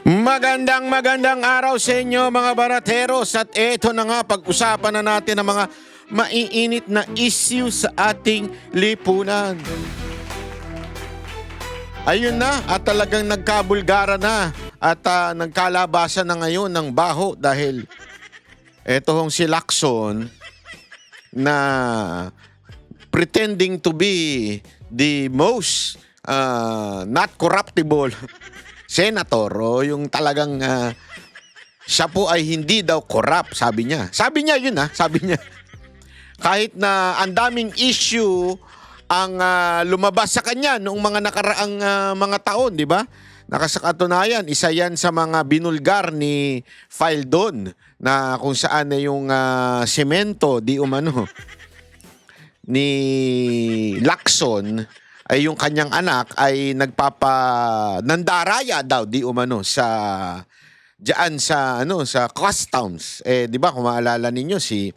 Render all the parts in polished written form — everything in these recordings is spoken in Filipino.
Magandang araw sa inyo mga barateros at eto na nga pag-usapan na natin ang mga maiinit na issue sa ating lipunan. Ayun na at talagang nagkabulgara na at nagkalabasan na ngayon ng baho dahil eto hong si Lacson na pretending to be the most not corruptible senator o yung talagang siya po ay hindi daw corrupt, sabi niya. Sabi niya yun sabi niya. Kahit na ang daming issue ang lumabas sa kanya noong mga nakaraang mga taon, di ba? Nakasakatunayan, isa yan sa mga binulgar ni Faldon na kung saan na yung semento di umano ni Lacson ay yung kanyang anak ay nandaraya daw di umano sa diyan sa customs. Di ba kung maalala ninyo si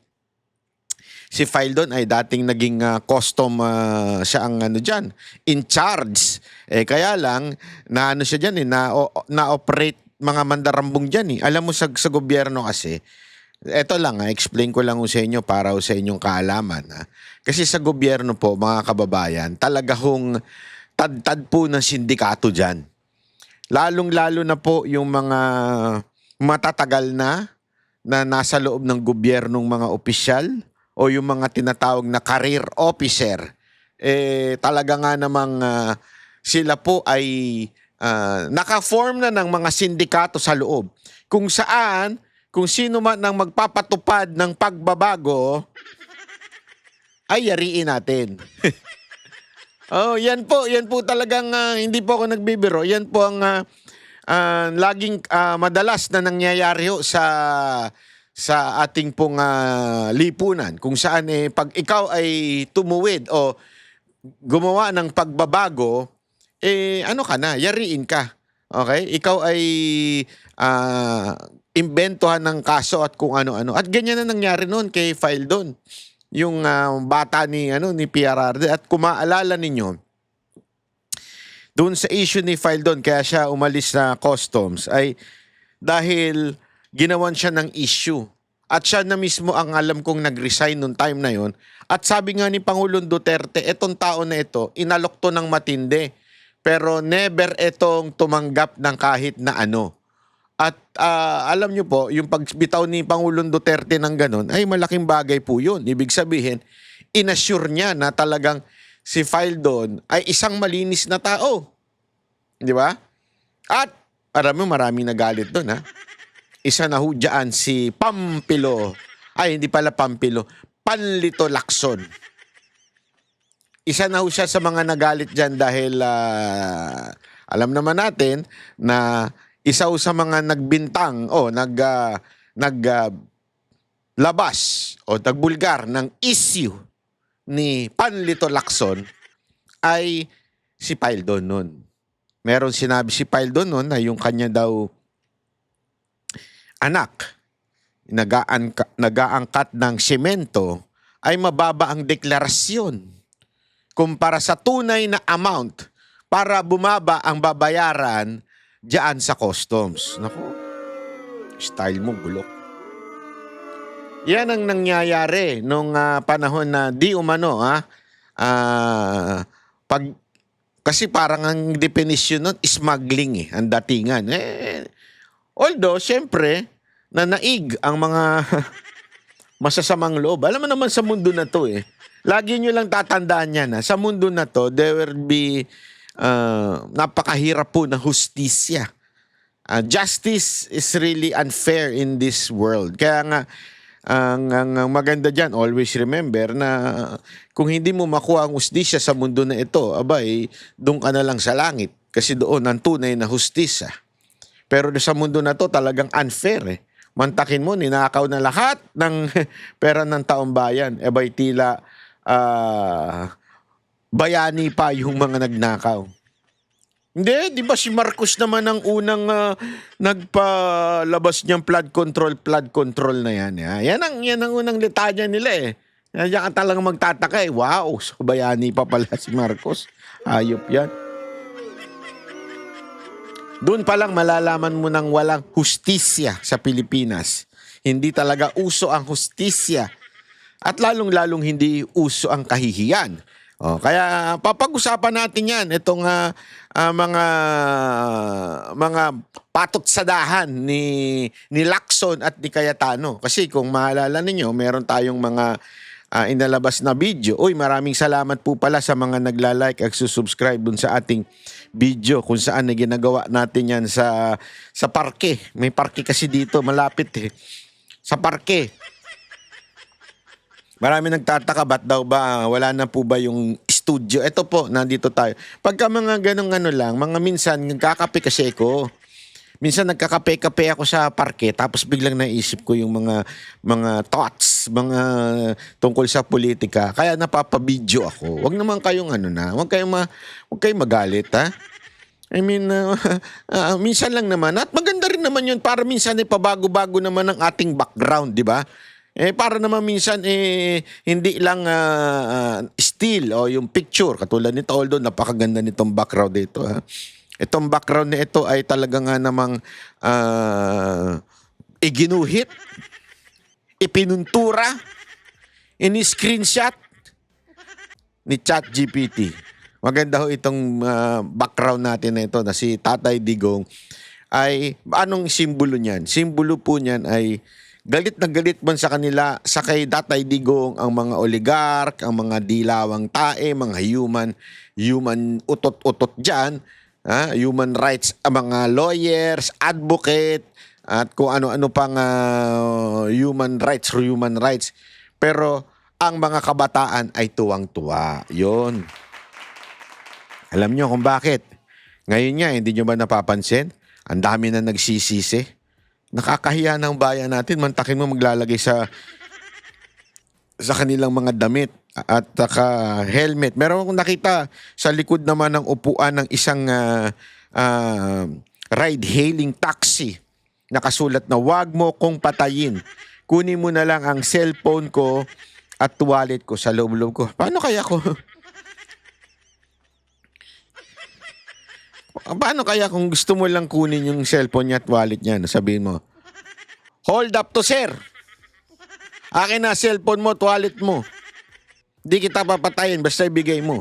Faldon ay dating naging custom siya ang diyan in charge. Kaya lang na siya diyan na-operate mga mandarambong diyan Alam mo sa gobyerno kasi eto lang explain ko lang sa inyo para sa inyong kaalaman Kasi sa gobyerno po mga kababayan, talaga hong tad-tad po ng sindikato diyan. Lalong-lalo na po yung mga matatagal na nasa loob ng gobyernong mga opisyal o yung mga tinatawag na career officer. Talaga nga namang sila po ay naka-form na ng mga sindikato sa loob. Kung sino man ang magpapatupad ng pagbabago, ay yariin natin. Yan po talagang hindi po ako nagbibiro. Yan po ang laging madalas na nangyayari sa ating pong lipunan. Kung saan pag ikaw ay tumuwid o gumawa ng pagbabago, ano ka na, yariin ka. Okay? Ikaw ay imbentohan ng kaso at kung ano-ano. At ganyan na nangyari noon kay Faldon. Yung bata ni PRRD. At kung maalala ninyo, doon sa issue ni Faldon, kaya siya umalis na customs, ay dahil ginawan siya ng issue. At siya na mismo ang alam kong nag-resign noong time na yon. At sabi nga ni Pangulong Duterte, etong tao na ito, inalok to ng matindi. Pero never itong tumanggap ng kahit na ano. At alam nyo po, yung pagbitaw ni Pangulong Duterte ng ganun, ay malaking bagay po yun. Ibig sabihin, inassure niya na talagang si Faldon ay isang malinis na tao. Di ba? At alam mo, maraming nagalit doon Isa na ho dyan si Pampilo. Ay, hindi pala Pampilo. Panlito Lacson. Isa na ho siya sa mga nagalit dyan dahil alam naman natin na isa sa mga nagbintang o naglabas o nagbulgar ng issue ni Panlito Lacson ay si Faldon nun. Meron sinabi si Faldon nun na yung kanya daw anak nag-aangkat ng semento ay mababa ang deklarasyon kumpara sa tunay na amount para bumaba ang babayaran diyan sa customs. Naku, style mo, bulok. Yan ang nangyayari nung panahon na di umano, kasi parang ang definition nun, smuggling ang datingan. Although, syempre, nanaig ang mga masasamang loob. Alam mo naman sa mundo na to lagi nyo lang tatandaan yan sa mundo na to, there will be napakahirap po na hustisya. Justice is really unfair in this world. Kaya nga, ang maganda dyan, always remember na kung hindi mo makuha ang hustisya sa mundo na ito, doon ka na lang sa langit. Kasi doon ang tunay na hustisya. Pero sa mundo na to talagang unfair Mantakin mo, ninakaw na lahat ng pera ng taong bayan. Tila bayani pa yung mga nagnakaw. Hindi, di ba si Marcos naman ang unang nagpalabas niyang flood control na yan. Yan ang unang litanya nila Yan ka talagang magtataka Wow, so bayani pa pala si Marcos. Hayop yan. Doon pa lang malalaman mo nang walang hustisya sa Pilipinas. Hindi talaga uso ang hustisya at lalong-lalong hindi uso ang kahihiyan. Kaya papag-usapan natin 'yan itong mga patot sa dahan ni Lacson at ni Cayetano. Kasi kung maalala ninyo, meron tayong mga inalabas na video. Uy, maraming salamat po pala sa mga nagla-like at subscribe dun sa ating video kung saan na ginagawa natin yan sa parke. May parke kasi dito, malapit sa parke. Marami nagtataka, ba't daw ba wala na po ba yung studio? Ito po, nandito tayo. Pagka mga ganong lang, mga minsan nagkakape kasi ko. Minsan nagkakape-kape ako sa parke, tapos biglang naisip ko yung mga thoughts, mga tungkol sa politika. Kaya napapabidyo ako. Wag naman kayong wag kayong magalit, ha? I mean, minsan lang naman. At maganda rin naman yun para minsan pabago-bago naman ang ating background, di ba? Para naman minsan hindi lang still o yung picture katulad nito, although napakaganda nitong background dito, ha. Itong background na ito ay talaga nga namang iginuhit, ipinuntura, ini-screenshot ni ChatGPT. Maganda ho itong background natin na ito na si Tatay Digong ay anong simbolo niyan? Simbolo po niyan ay galit na galit man sa kanila, sa kay Tatay Digong ang mga oligark, ang mga dilawang tae, mga human utot-utot dyan, human rights, mga lawyers, advocate, at kung ano-ano pang human rights. Pero ang mga kabataan ay tuwang-tuwa. Yun. Alam nyo kung bakit? Ngayon nga, hindi nyo ba napapansin? Ang dami na nagsisisi. Nakakahiya ng bayan natin. Mantakin mo maglalagay sa kanilang mga damit at helmet. Meron akong nakita sa likod naman ng upuan ng isang ride-hailing taxi. Nakasulat na, "Wag mo kong patayin. Kunin mo na lang ang cellphone ko at wallet ko." Sa loob-loob ko, paano kaya kung gusto mo lang kunin yung cellphone niya at wallet niya? Sabihin mo, "Hold up to, sir. Akin na cellphone mo at wallet mo. Di kita papatayin, basta ibigay mo."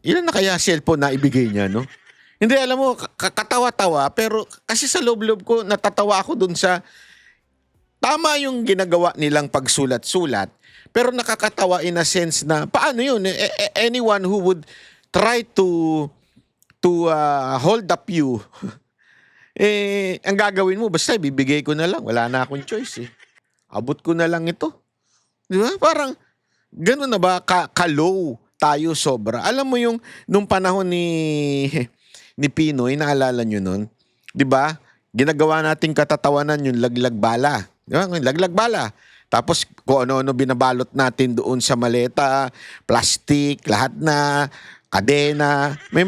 Ilan na kaya cellphone na ibigay niya, no? Hindi, alam mo, katawa-tawa, pero kasi sa loob-loob ko, natatawa ako dun sa tama yung ginagawa nilang pagsulat-sulat, pero nakakatawa in a sense na, paano yun? Anyone who would try to hold up you, ang gagawin mo, basta ibibigay ko na lang. Wala na akong choice, eh. Abot ko na lang ito. Di ba? Parang, gano'n na ba ka-low tayo sobra? Alam mo yung, nung panahon ni Pinoy, naalala nyo nun? Di ba? Ginagawa nating katatawanan yung laglag bala. Di ba? Laglag bala. Tapos kung ano-ano binabalot natin doon sa maleta, plastic, lahat na, kadena. May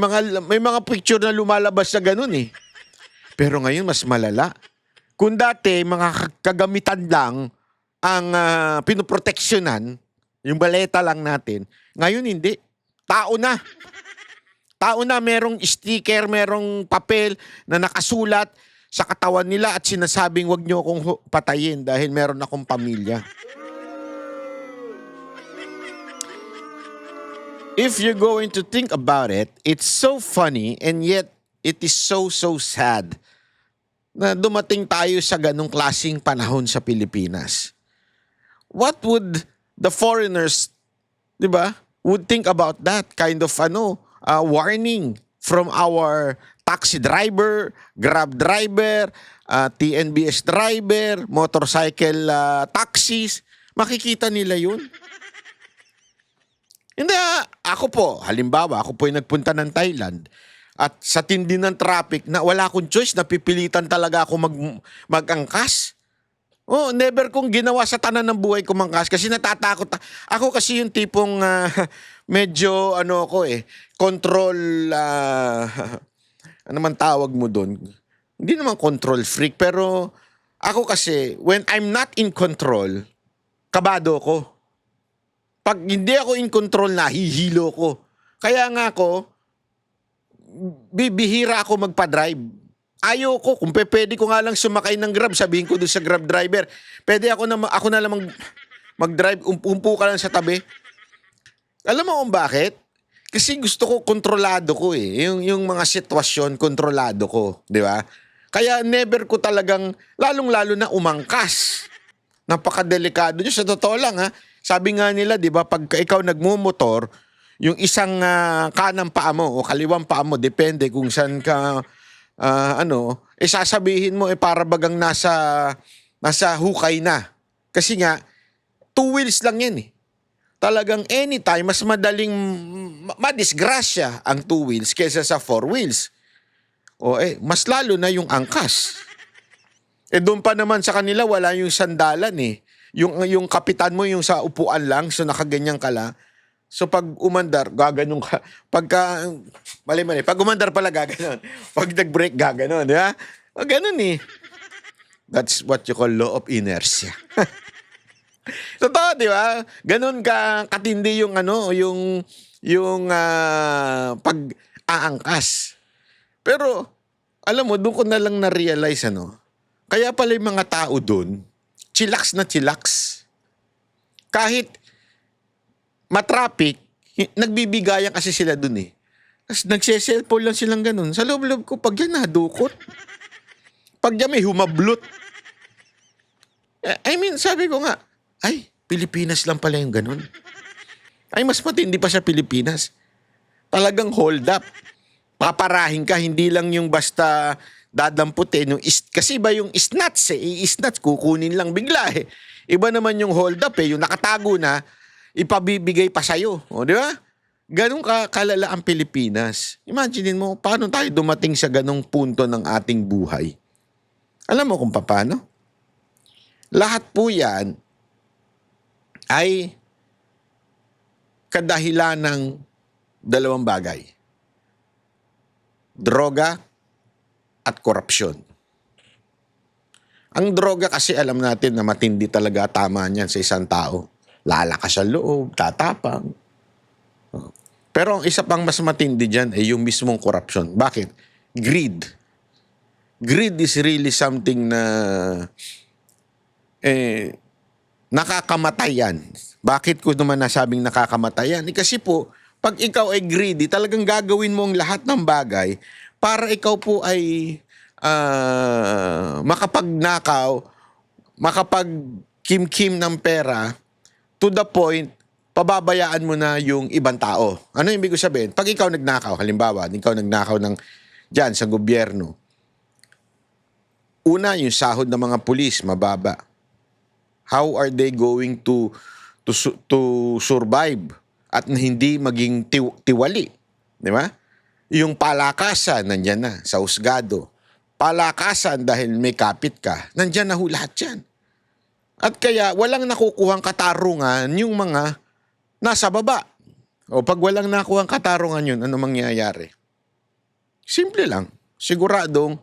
mga picture na lumalabas na ganun, eh. Pero ngayon mas malala. Kung dati mga kagamitan lang ang pinoproteksyonan, yung baleta lang natin, ngayon hindi. Tao na. Tao na, merong sticker, merong papel na nakasulat sa katawan nila at sinasabing, "Wag niyo akong patayin dahil meron akong pamilya." If you're going to think about it, it's so funny and yet it is so sad na dumating tayo sa ganong klaseng panahon sa Pilipinas. What would the foreigners, di ba, would think about that kind of warning from our taxi driver, Grab driver, TNBS driver, motorcycle taxis? Makikita nila yun. Hindi, ako po, halimbawa, ako po ay nagpunta ng Thailand at sa tindi ng traffic na wala akong choice, napipilitan talaga ako mag-angkas. Never kong ginawa sa tanan ng buhay ko mangkas kasi natatakot. Ako kasi yung tipong medyo control, ano man tawag mo doon? Hindi naman control freak, pero ako kasi, when I'm not in control, kabado ko. Pag hindi ako in control, nahihilo ko. Kaya nga ako, bibihira ako magpa-drive. Ayoko, kung pwede ko nga lang sumakay ng Grab, sabihin ko doon sa Grab driver, pwede ako na lang mag-drive, umpo ka lang sa tabi. Alam mo kung bakit? Kasi gusto ko kontrolado ko eh. Yung mga sitwasyon, kontrolado ko. Di ba? Kaya never ko talagang, lalong-lalo na umangkas. Napakadelikado nyo. Sa totoo lang ha, sabi nga nila, di ba, pag ikaw nagmumotor, yung isang kanang paa mo o kaliwang paa mo, depende kung saan ka, sasabihin mo, para bagang nasa hukay na. Kasi nga, 2 wheels lang yan eh. Talagang anytime, mas madaling madisgrasya ang 2 wheels kaysa sa 4 wheels. Mas lalo na yung angkas. Doon pa naman sa kanila, wala yung sandalan eh. Yung kapitan mo, yung sa upuan lang, so nakaganyan ka lang. So pag umandar, gaganon ka. Mali. Pag umandar pala, gaganon. Pag nag-break, gaganon. Di ba? Ganon eh. That's what you call law of inertia. Totoo, di ba? Ganon ka katindi yung pag-aangkas. Pero, alam mo, doon ko na lang na-realize, kaya pala yung mga tao doon, chillax na chillax. Kahit matraffic, nagbibigayan kasi sila doon eh. Tapos nagse-cellphone lang silang ganun. Sa loob-loob ko, pag yan nadukot. Pag yan may humablot. Sabi ko nga, Pilipinas lang pala yung ganun. Mas matindi pa sa Pilipinas. Talagang hold up. Paparahin ka, hindi lang yung basta dadamputin. Kasi iba yung snatch eh. I-snatch, kukunin lang bigla eh. Iba naman yung hold up eh. Yung nakatago na, ipabibigay pa sa'yo. O, di ba? Ganun kalala ang Pilipinas. Imaginin mo, paano tayo dumating sa ganung punto ng ating buhay? Alam mo kung paano? Lahat po yan ay kadahilan ng 2 bagay. Droga at korupsyon. Ang droga kasi alam natin na matindi talaga tama niyan sa isang tao. Lalakas sa loob, tatapang. Pero ang isa pang mas matindi dyan ay yung mismong korupsyon. Bakit? Greed. Greed is really something na nakakamatay yan. Bakit ko naman nasabing nakakamatay yan? Kasi po, pag ikaw ay greedy, talagang gagawin mo ang lahat ng bagay para ikaw po ay makapagnakaw, makapag-kim-kim ng pera to the point, pababayaan mo na yung ibang tao. Ano yung ibig sabihin? Pag ikaw nagnakaw, halimbawa, ikaw nagnakaw dyan sa gobyerno, una, yung sahod ng mga pulis, mababa. How are they going to survive at hindi maging tiwali? Di ba? Yung palakasan, nandyan na, sa husgado. Palakasan dahil may kapit ka, nandyan na lahat yan. At kaya walang nakukuhang katarungan yung mga nasa baba. O pag walang nakuhang katarungan yun, ano mangyayari? Simple lang. Siguradong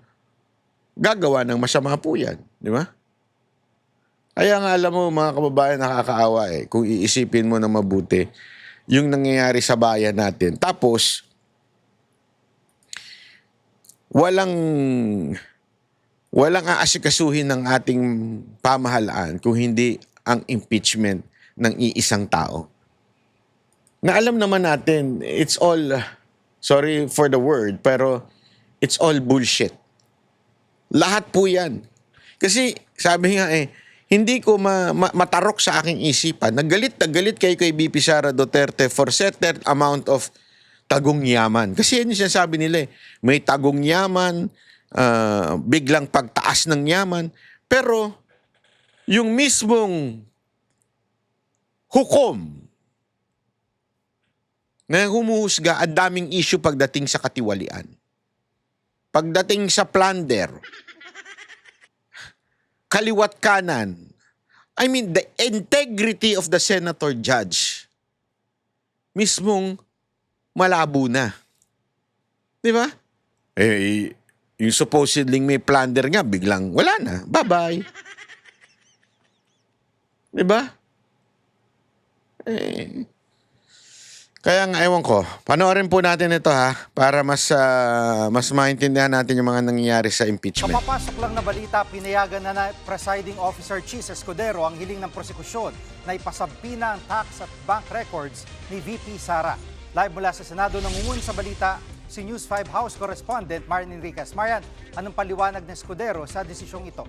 gagawa ng masama po yan. Di ba? Kaya nga alam mo mga kababayan, nakakaawa eh. Kung iisipin mo na mabuti yung nangyayari sa bayan natin. Tapos, walang aasikasuhin ng ating pamahalaan kung hindi ang impeachment ng iisang tao. Na alam naman natin, it's all, sorry for the word, pero it's all bullshit. Lahat po yan. Kasi sabi nga hindi ko matarok sa aking isipan. Naggalit kayo kay BP Sara Duterte for certain amount of tagong yaman. Kasi yan yung sinasabi nila may tagong yaman, biglang pagtaas ng yaman. Pero yung mismong hukom na humuhusga, ang daming issue pagdating sa katiwalian. Pagdating sa plunder, kaliwat kanan, the integrity of the senator judge, mismong malabo na. Di ba? Yung supposedly may plunder nga, biglang wala na. Bye-bye. Di ba? Kaya nga ewan ko, panoorin po natin ito ha, para mas maintindihan natin yung mga nangyayari sa impeachment. Kapapasok lang na balita, pinayagan na Presiding Officer Cheese Escudero ang hiling ng prosekusyon na ipasabina ang tax at bank records ni VP Sara. Live mula sa Senado, nangungun sa balita si News 5 House Correspondent Marian Enriquez. Marian, anong paliwanag ng Escudero sa desisyong ito?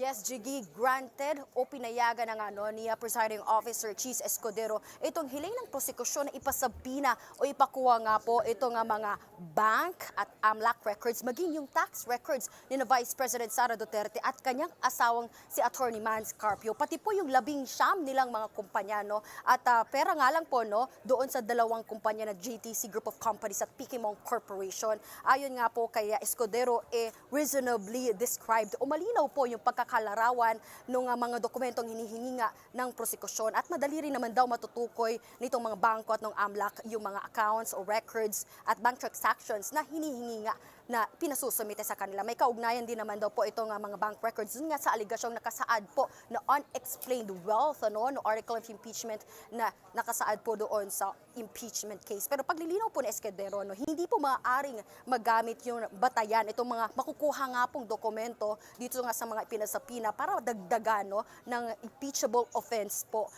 Yes, Jiggy, granted o pinayagan ng ni Presiding Officer Cheese Escudero itong hiling ng prosekusyon na ipasabina o ipakuha nga po itong mga bank at AMLAC records, maging yung tax records ni na Vice President Sara Duterte at kanyang asawang si Attorney Mans Carpio, pati po yung 19 nilang mga kumpanya, no? At pera nga lang po, no, doon sa dalawang kumpanya na JTC Group of Companies at Pikimong Corporation. Ayon nga po kay Escudero, reasonably described o malinaw po yung pagkakalarawan ng mga dokumentong hinihingi nga ng prosekusyon at madali rin naman daw matutukoy nitong mga bangko at ng AMLAC yung mga accounts o records at bank transactions na hinihingi nga na pinasusumite sa kanila. May kaugnayan din naman daw po itong mga bank records dun nga sa aligasyong nakasaad po na unexplained wealth, no article of impeachment na nakasaad po doon sa impeachment case. Pero paglilinaw po ni Escudero, no, hindi po maaaring magamit yung batayan itong mga makukuha nga pong dokumento dito nga sa mga pinasapina para dagdagan, no, ng impeachable offense po.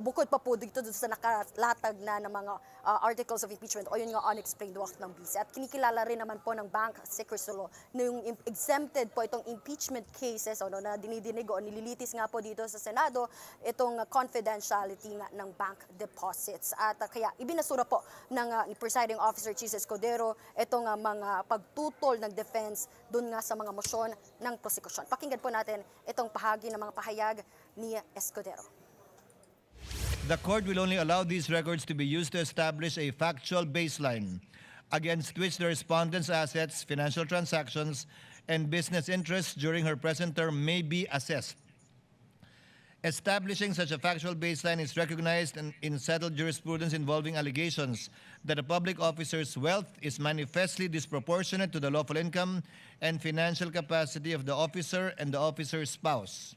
Bukod pa po dito sa nakalatag na ng mga articles of impeachment o yun nga unexplained wealth ng BC. At kinikilala rin naman po ng Bank Secrecy Law na yung exempted po itong impeachment cases na dinidinig o nililitis nga po dito sa Senado itong confidentiality nga ng bank deposits. At kaya ibinasura po ng Presiding Officer Cheese Escudero itong mga pagtutol ng defense dun nga sa mga mosyon ng prosekusyon. Pakinggan po natin itong pahagi ng mga pahayag ni Escudero. The court will only allow these records to be used to establish a factual baseline against which the respondent's assets, financial transactions, and business interests during her present term may be assessed. Establishing such a factual baseline is recognized in settled jurisprudence involving allegations that a public officer's wealth is manifestly disproportionate to the lawful income and financial capacity of the officer and the officer's spouse.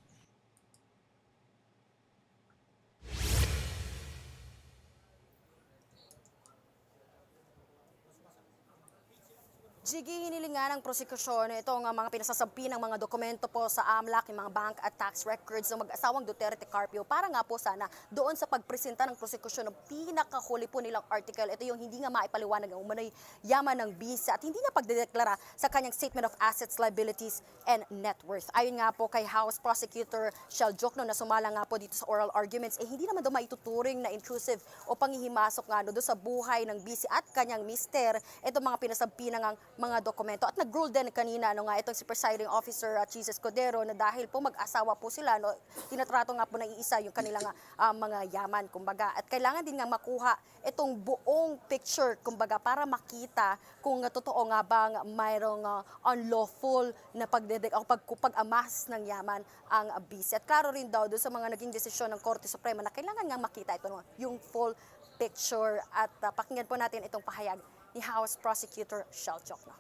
Sige, hiniling nga ng prosekusyon itong mga pinasasabi ng mga dokumento po sa AMLAC, yung mga bank at tax records ng mag-asawang Duterte Carpio para nga po sana doon sa pagpresenta ng prosekusyon ng pinakahuli po nilang article. Ito yung hindi nga maipaliwanag ang umano'y yaman ng bisa at hindi na pagdedeklara sa kanyang Statement of Assets, Liabilities, and Net Worth. Ayon nga po kay House Prosecutor Shell Jokno na sumala nga po dito sa oral arguments, hindi naman daw maituturing na intrusive o panghihimasok nga doon sa buhay ng bisi at kanyang mister itong mga pinasabi ng mga dokumento. At nag-rule din kanina itong si Presiding Officer Cheese Escudero na dahil po mag-asawa po sila, tinatrato nga po ng iisa yung kanilang mga yaman, kumbaga. At kailangan din nga makuha itong buong picture, kumbaga, para makita kung totoo nga bang mayroong unlawful na pag-amas ng yaman ang BC. At klaro rin daw doon sa mga naging desisyon ng Korte Suprema na kailangan nga makita ito yung full picture. At pakinggan po natin itong pahayag ni House Prosecutor Shell Jokno.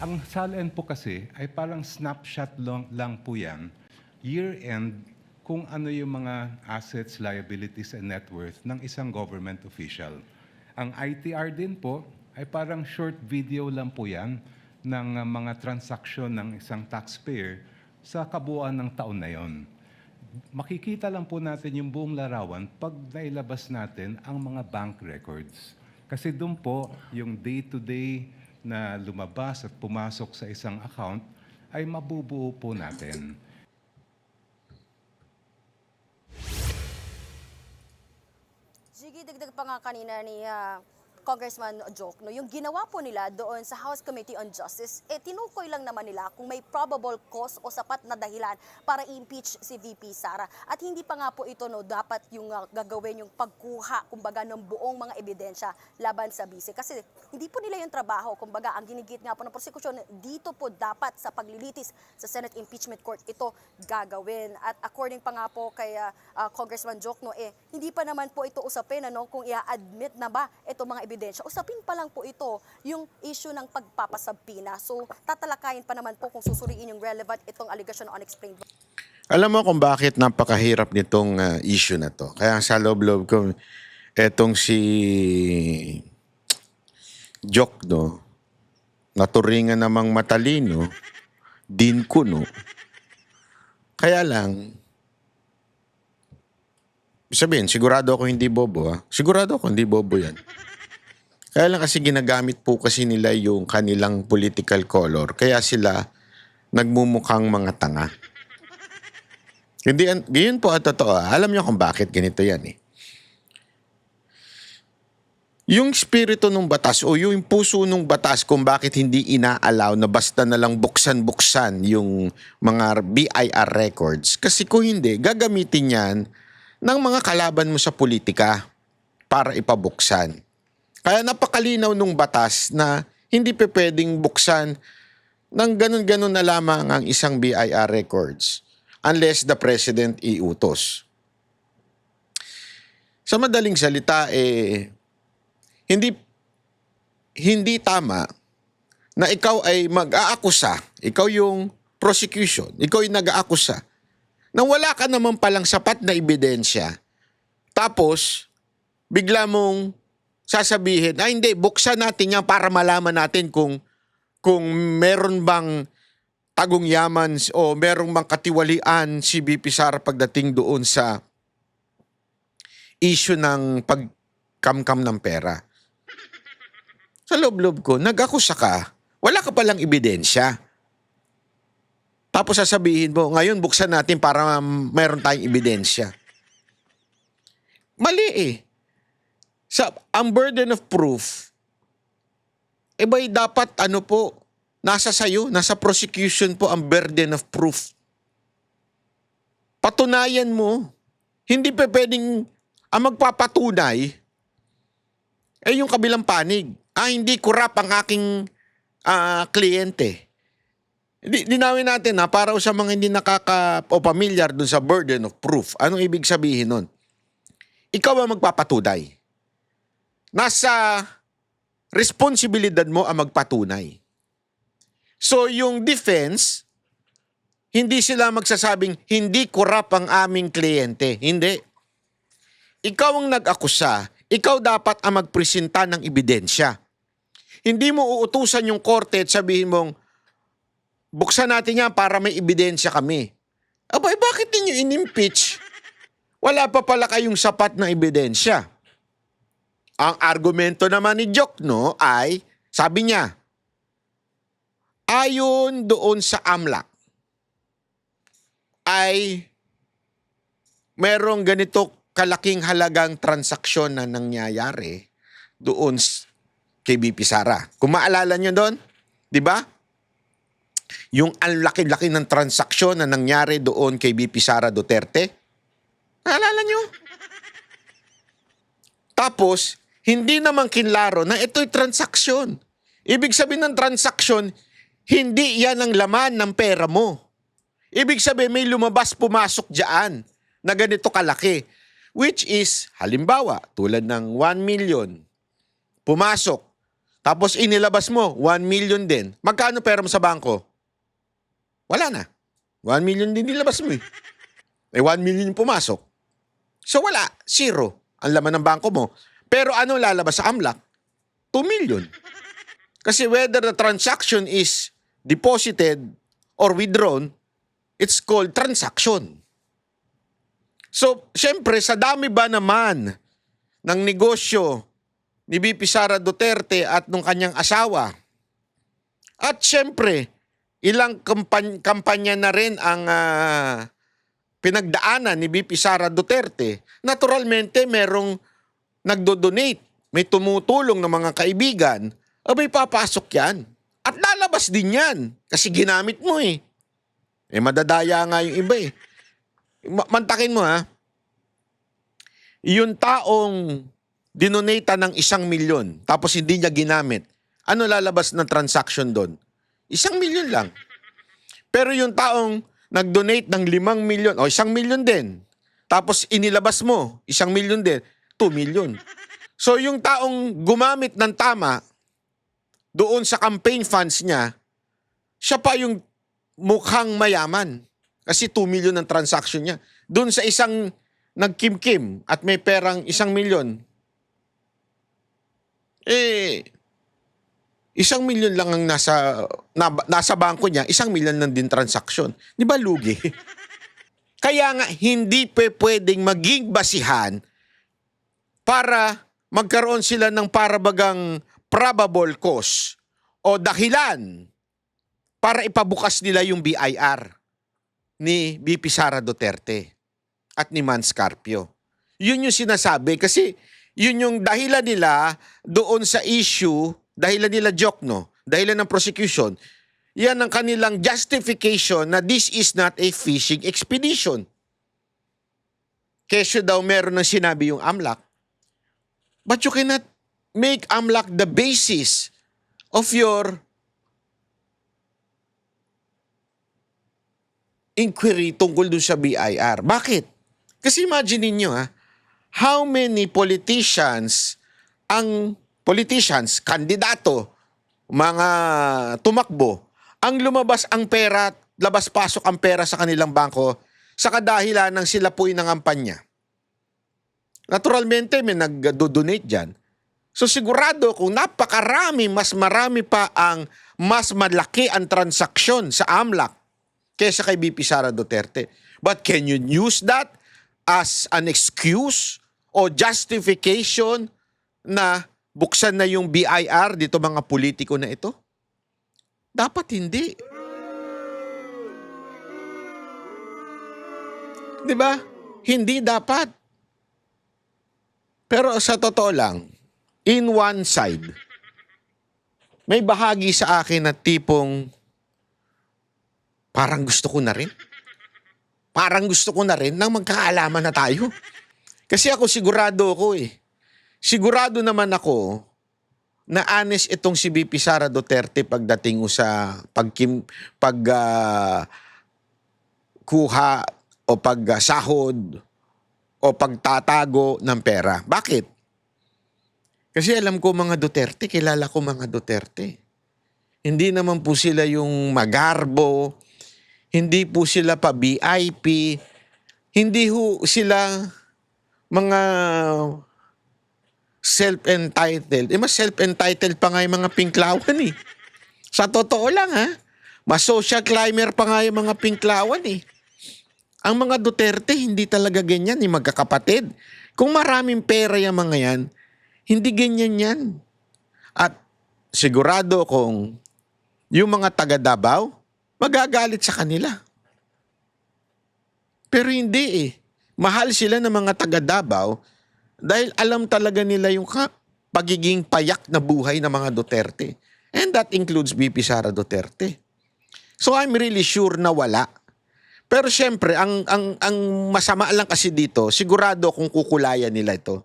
Ang SALN po kasi ay parang snapshot lang po yan, year-end, kung ano yung mga assets, liabilities, and net worth ng isang government official. Ang ITR din po ay parang short video lang po yan ng mga transaksyon ng isang taxpayer sa kabuuan ng taon na yon. Makikita lang po natin yung buong larawan pag nailabas natin ang mga bank records. Kasi doon po, yung day-to-day na lumabas at pumasok sa isang account ay mabubuo po natin. Sige, dagdag pa nga kanina ni Congressman Jokno, yung ginawa po nila doon sa House Committee on Justice, tinukoy lang naman nila kung may probable cause o sapat na dahilan para i-impeach si VP Sara. At hindi pa nga po ito dapat yung gagawin yung pagkuha, kumbaga, ng buong mga ebidensya laban sa BC. Kasi hindi po nila yung trabaho, kumbaga, ang ginigit nga po ng prosekusyon, dito po dapat sa paglilitis sa Senate Impeachment Court ito gagawin. At according pa nga po kay Congressman Jokno, hindi pa naman po ito usapin kung i-admit na ba itong mga ebidensya. Usapin pa lang po ito yung issue ng pagpapasabina. So, tatalakayin pa naman po kung susuriin yung relevant itong allegation ng unexplained. Alam mo kung bakit napakahirap nitong issue na to. Kaya sa loob-loob ko, etong si Joke, no, naturingan namang matalino, din kuno. Kaya lang, sabihin, sigurado ako hindi bobo, ha? Sigurado ako hindi bobo yan. Kaya lang kasi ginagamit po kasi nila yung kanilang political color. Kaya sila nagmumukhang mga tanga. Hindi, yun po at totoo. Alam niyo kung bakit ganito yan eh. Yung espiritu ng batas o yung puso ng batas kung bakit hindi ina-allow na basta na lang buksan-buksan yung mga BIR records. Kasi kung hindi, gagamitin yan ng mga kalaban mo sa politika para ipabuksan. Kaya napakalinaw nung batas na hindi pa pwedeng buksan ng ganun-ganun na lamang ang isang BIR records unless the President iutos. Sa madaling salita, hindi tama na ikaw ay mag-aakusa, ikaw yung prosecution, ikaw yung nag-aakusa, na wala ka naman palang sapat na ebidensya, tapos bigla mong sasabihin, hindi, buksan natin yan para malaman natin kung meron bang tagong yaman o merong bang katiwalian si VP Sara pagdating doon sa issue ng pagkamkam ng pera. Sa loob-loob ko, nag-akusa ka, wala ka palang ebidensya. Tapos sasabihin mo, ngayon buksan natin para meron tayong ebidensya. Mali eh. Ang burden of proof, ba'y dapat nasa sayo, nasa prosecution po ang burden of proof. Patunayan mo. Hindi pa pwedeng ang magpapatunay yung kabilang panig. Hindi kurap ang aking kliyente. Dinawin natin para sa mga hindi familiar dun sa burden of proof. Anong ibig sabihin nun? Ikaw ang magpapatunay. Nasa responsibilidad mo ang magpatunay. So yung defense, hindi sila magsasabing hindi kurap ang aming kliyente. Hindi. Ikaw ang nag-akusa, ikaw dapat ang magpresenta ng ebidensya. Hindi mo uutusan yung korte at sabihin mong, buksan natin yan para may ebidensya kami. Abay, bakit ninyo in-impeach? Wala pa pala kayong sapat na ebidensya. Ang argumento naman ni Jokno ay, sabi niya, ayon doon sa AMLAC, ay merong ganito kalaking halagang transaksyon na nangyayari doon kay VP Sara. Kung maalala nyo doon, di ba? Yung ang laki-laki ng transaksyon na nangyari doon kay VP Sara Duterte. Naalala nyo? Tapos, hindi naman kinlaro na ito'y transaksyon. Ibig sabihin ng transaksyon, hindi yan ang laman ng pera mo. Ibig sabihin may lumabas pumasok dyan na ganito kalaki. Which is, halimbawa, tulad ng 1 million, pumasok, tapos inilabas mo, 1 million din. Magkano pera mo sa bangko? Wala na. 1 million din nilabas mo eh. 1 million pumasok. So wala, zero ang laman ng bangko mo. Pero ano lalabas sa AMLAC? 2 million. Kasi whether the transaction is deposited or withdrawn, it's called transaction. So, syempre, sa dami ba naman ng negosyo ni VP Sara Duterte at nung kanyang asawa, at syempre, ilang kampanya na rin ang pinagdaanan ni VP Sara Duterte, naturalmente merong nagdo-donate, may tumutulong ng mga kaibigan, abay papasok yan. At lalabas din yan kasi ginamit mo eh. Madadaya nga yung iba eh. Mantakin mo ha, yung taong dinonata ng 1 milyon tapos hindi niya ginamit, ano lalabas ng transaction doon? 1 milyon lang. Pero yung taong nag-donate ng 5 milyon, o 1 milyon din, tapos inilabas mo, 1 milyon din, 2 milyon. So yung taong gumamit ng tama doon sa campaign funds niya, siya pa yung mukhang mayaman. Kasi 2 million ang transaction niya. Doon sa isang nagkimkim at may perang 1 milyon, 1 milyon lang ang nasa bangko niya, 1 milyon lang din transaction. Di ba lugi? Kaya nga, hindi pwedeng maging basihan para magkaroon sila ng parabagang probable cause o dahilan para ipabukas nila yung BIR ni VP Sara Duterte at ni Mans Carpio. Yun yung sinasabi kasi yun yung dahilan nila doon sa issue, dahilan nila Jokno, dahilan ng prosecution. Yan ang kanilang justification na this is not a fishing expedition. Kesyo daw meron ng sinabi yung AMLAC. But you cannot make AMLAC the basis of your inquiry tungkol dun sa BIR. Bakit? Kasi imagine niyo how many politicians, kandidato, mga tumakbo, ang lumabas ang pera, labas-pasok ang pera sa kanilang bangko sa kadahilan ng sila po'y nangampanya. Naturalmente, may nag-donate dyan. So sigurado kung napakarami, mas marami pa ang mas malaki ang transaksyon sa AMLAC kaysa kay VP Sara Duterte. But can you use that as an excuse o justification na buksan na yung BIR dito mga politiko na ito? Dapat hindi. Di ba? Hindi dapat. Pero sa totoo lang, in one side, may bahagi sa akin na tipong parang gusto ko na rin. Parang gusto ko na rin nang magkaalaman na tayo. Kasi ako sigurado ako Sigurado naman ako na honest itong si VP Sara Duterte pagdating sa kuha o pagsahod o pagtatago ng pera. Bakit? Kasi alam ko mga Duterte, kilala ko mga Duterte. Hindi naman po sila yung magarbo, hindi po sila pa VIP, hindi ho sila mga self-entitled. Mas self-entitled pa nga yung mga pinklawan Sa totoo lang mas social climber pa nga yung mga pinklawan Ang mga Duterte hindi talaga ganyan magkakapatid. Kung maraming pera yung mga yan, hindi ganyan yan. At sigurado kung yung mga taga Davao, magagalit sa kanila. Pero hindi Mahal sila ng mga taga Davao dahil alam talaga nila yung pagiging payak na buhay ng mga Duterte. And that includes VP Sara Duterte. So I'm really sure na wala. Pero syempre, ang masama lang kasi dito, sigurado kung kukulayan nila ito,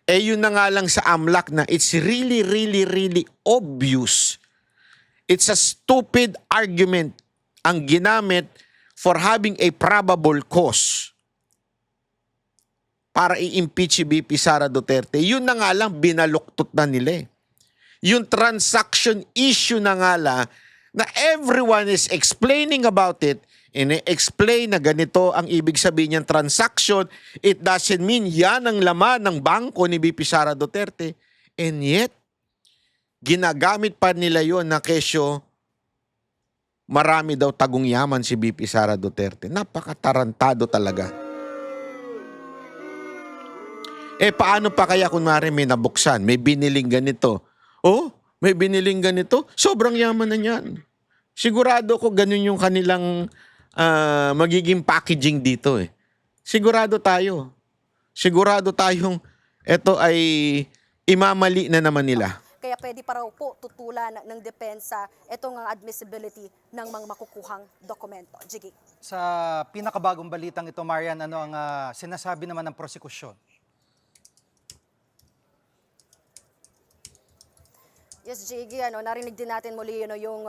yun na nga lang sa AMLAC na it's really, really, really obvious. It's a stupid argument ang ginamit for having a probable cause para i-impeach si VP Sara Duterte. Yun na nga lang, binaluktot na nila Yung transaction issue na nga lang, na everyone is explaining about it, ine-explain na ganito ang ibig sabihin niyang transaction, it doesn't mean yan ang laman ng bangko ni VP Sara Duterte. And yet, ginagamit pa nila yon na kesyo, marami daw tagong yaman si VP Sara Duterte. Napakatarantado talaga. Paano pa kaya kunwari may nabuksan, may biniling ganito? May biniling ganito? Sobrang yaman na niyan. Sigurado ko ganun yung kanilang magiging packaging dito Sigurado tayo. Sigurado tayong ito ay imamali na naman nila. Kaya pwede pa raw po tutulan ng depensa itong admissibility ng mga makukuhang dokumento. Jiggy. Sa pinakabagong balitang ito, Marian, ano ang sinasabi naman ng prosekusyon? Yes, Jiggy, narinig din natin muli yung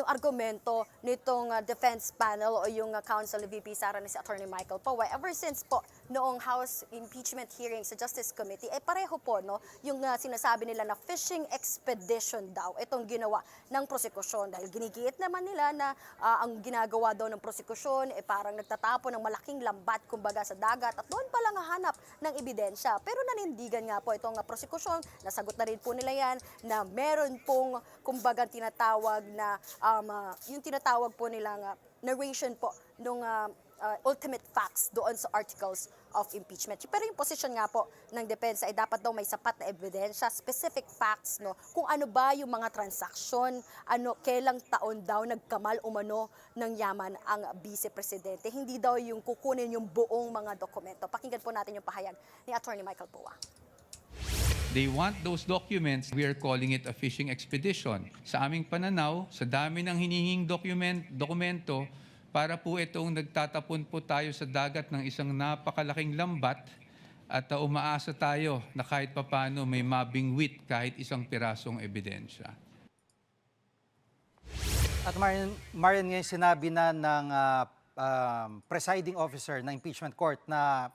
argumento nitong defense panel o yung counsel ni VP Sara ni si Attorney Michael Pawe. Ever since po noong House impeachment hearing sa Justice Committee, pareho po, no, yung sinasabi nila na fishing expedition daw itong ginawa ng prosekusyon dahil ginigiit naman nila na ang ginagawa daw ng prosekusyon parang nagtatapon ng malaking lambat kumbaga sa dagat at doon pa lang hahanap ng ebidensya. Pero nanindigan nga po itong prosekusyon, nasagot na rin po nila yan na meron pong kumbaga tinatawag na yung tinatawag po nilang narration po nung ultimate facts doon sa articles of impeachment. Pero yung position nga po ng depensa ay dapat daw may sapat na ebidensya, specific facts, no, kung ano ba yung mga transaksyon, kailang taon daw nagkamal umano ng yaman ang vice-presidente. Hindi daw yung kukunin yung buong mga dokumento. Pakinggan po natin yung pahayag ni Attorney Michael Poa. They want those documents. We are calling it a fishing expedition. Sa aming pananaw, sa dami ng hinihing dokumento, para po itong nagtatapon po tayo sa dagat ng isang napakalaking lambat at umaasa tayo na kahit papano may mabingwit kahit isang pirasong ebidensya. At Marian, ngayon sinabi na ng presiding officer ng impeachment court na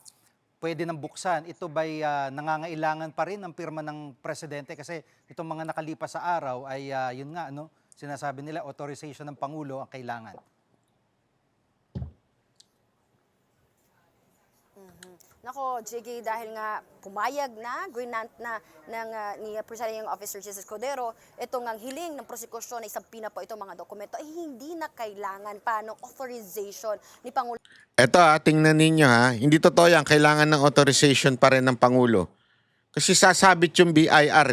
pwede nang buksan. Ito ba'y nangangailangan pa rin ang pirma ng presidente? Kasi itong mga nakalipas sa araw ay yun nga, no, sinasabi nila authorization ng Pangulo ang kailangan. Nako, JG, dahil nga pumayag na, greenant na ni Presiding Officer Jesus Escudero, itong ang hiling ng prosekusyon na isang pina po itong mga dokumento, ay hindi na kailangan pa ng authorization ni Pangulo. Eto tingnan ninyo hindi totoo yan, kailangan ng authorization pa rin ng Pangulo. Kasi sasabit yung BIR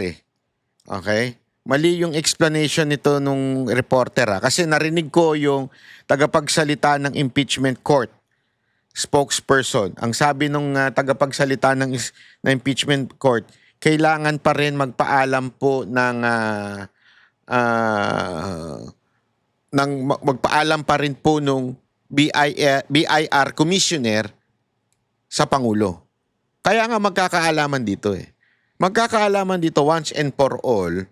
Okay? Mali yung explanation nito nung reporter Kasi narinig ko yung tagapagsalita ng impeachment court spokesperson. Ang sabi nung tagapagsalita ng impeachment court, kailangan pa rin magpaalam po magpaalam pa rin po nung BIR commissioner sa Pangulo. Kaya nga magkakaalaman dito Magkakaalaman dito once and for all.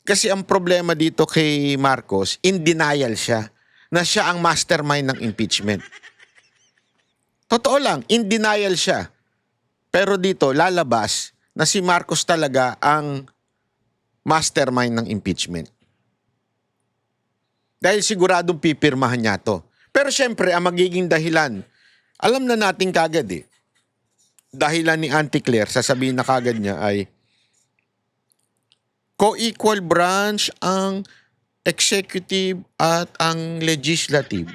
Kasi ang problema dito kay Marcos, in denial siya na siya ang mastermind ng impeachment. Totoo lang, in denial siya. Pero dito, lalabas na si Marcos talaga ang mastermind ng impeachment. Dahil siguradong pipirmahan niya to. Pero syempre, ang magiging dahilan, alam na natin kagad dahilan ni Auntie Claire, sasabihin na kagad niya ay co-equal branch ang executive at ang legislative.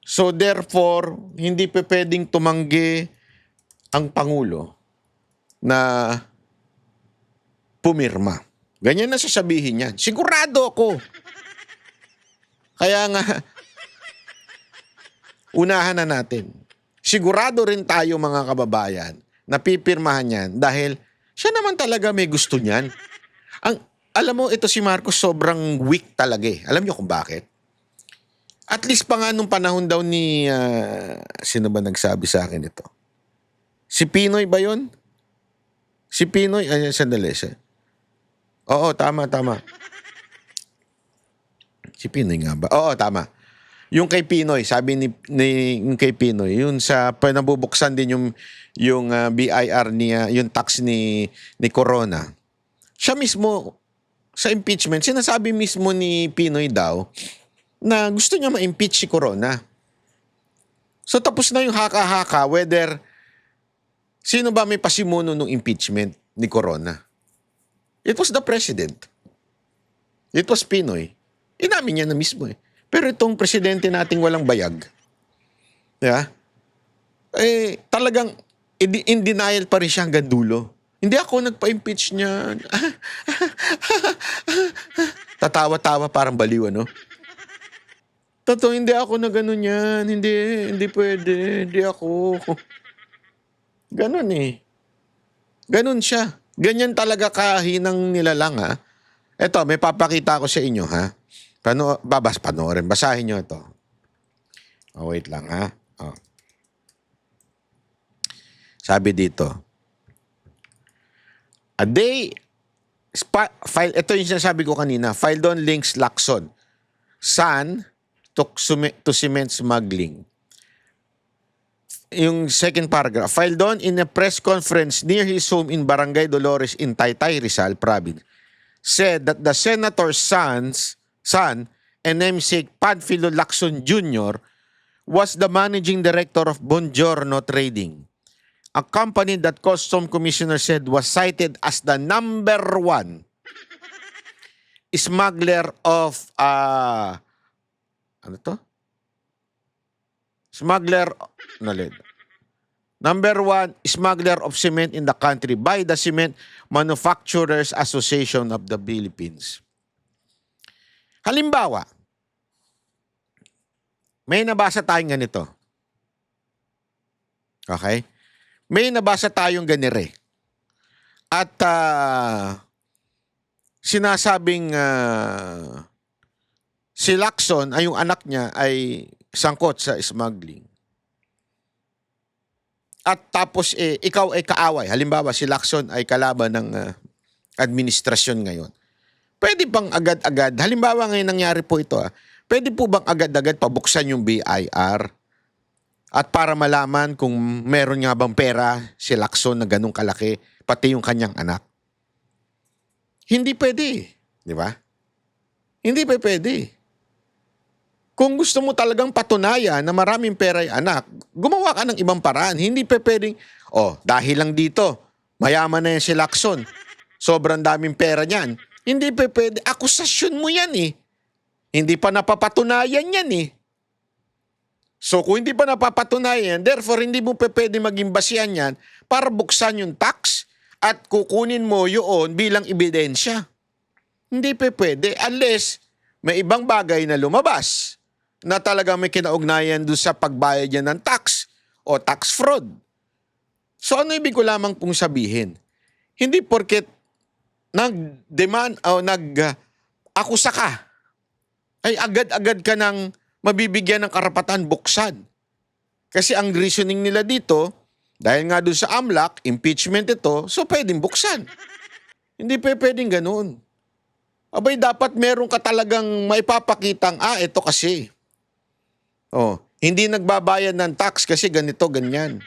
So therefore, hindi pwedeng tumanggi ang Pangulo na pumirma. Ganyan na sasabihin niya. Sigurado ako. Kaya nga, unahan na natin. Sigurado rin tayo mga kababayan na pipirmahan yan dahil siya naman talaga may gusto niyan. Alam mo, ito si Marcos sobrang weak talaga Alam niyo kung bakit? At least pa nga nung panahon daw ni, sino ba nagsabi sa akin ito? Si Pinoy ba yun? Si Pinoy, sandali siya. Oo, tama. Si Pinoy nga ba? Oo, tama. Yung kay Pinoy, sabi yung kay Pinoy, yun sa pinabubuksan din yung BIR niya, yung tax ni Corona. Siya mismo, sa impeachment, sinasabi mismo ni Pinoy daw, na gusto niya ma-impeach si Corona. So tapos na yung haka-haka whether sino ba may pasimuno ng impeachment ni Corona. It was the president. It was Pinoy. Inamin niya na mismo Pero itong presidente nating walang bayag, talagang in denial pa rin siya hanggang dulo. Hindi ako nagpa-impeach niya. Tatawa-tawa parang baliw, Totoo, hindi ako na gano'n yan. Hindi pwede. Hindi ako. Ganon Ganon siya. Ganyan talaga kahinang nilalang Eto, may papakita ko sa inyo panoorin. Basahin nyo ito. Wait lang Sabi dito. A day, file, ito yung sinasabi ko kanina, filed on links Lacson. San to cement smuggling. yung second paragraph, Faldon in a press conference near his home in Barangay Dolores in Taytay, Rizal Province, said that the senator's son and namesake Panfilo Lacson Jr. was the managing director of Bongiorno Trading, a company that Custom Commissioner said was cited as the #1 smuggler of ano to? Smuggler #1 smuggler of cement in the country by the Cement Manufacturers Association of the Philippines. Halimbawa, may nabasa tayong ganito. Okay? May nabasa tayong ganire. At sinasabing si Lacson ay yung anak niya ay sangkot sa smuggling. At tapos ikaw ay kaaway. Halimbawa si Lacson ay kalaban ng administrasyon ngayon. Pwede bang agad-agad, halimbawa ngayon nangyari po ito, pwede po bang agad-agad pabuksan yung BIR at para malaman kung meron nga bang pera si Lacson na ganung kalaki, pati yung kanyang anak? Hindi pwede. Di ba? Hindi pa pwede. Kung gusto mo talagang patunayan na maraming pera yung anak, gumawa ka ng ibang paraan. Hindi pa pwedeng, dahil lang dito, mayaman na yan si Lacson. Sobrang daming pera niyan. Hindi pa pwede. Akusasyon mo yan eh. Hindi pa napapatunayan yan eh. So kung hindi pa napapatunayan, therefore hindi mo pa pwede maging basihan yan para buksan yung tax at kukunin mo yun bilang ebidensya. Hindi pa pwede unless may ibang bagay na lumabas na talagang may kinaugnayan doon sa pagbayad niya ng tax o tax fraud. So ano ibig ko lamang pong sabihin? Hindi porket nag-demand o nag-akusa ka, ay agad-agad ka nang mabibigyan ng karapatan buksan. Kasi ang reasoning nila dito, dahil nga doon sa AMLAC, impeachment ito, so pwedeng buksan. Hindi pwedeng ganun. Abay, dapat meron ka talagang maipapakitang, ito kasi. Hindi nagbabayad ng tax kasi ganito, ganyan.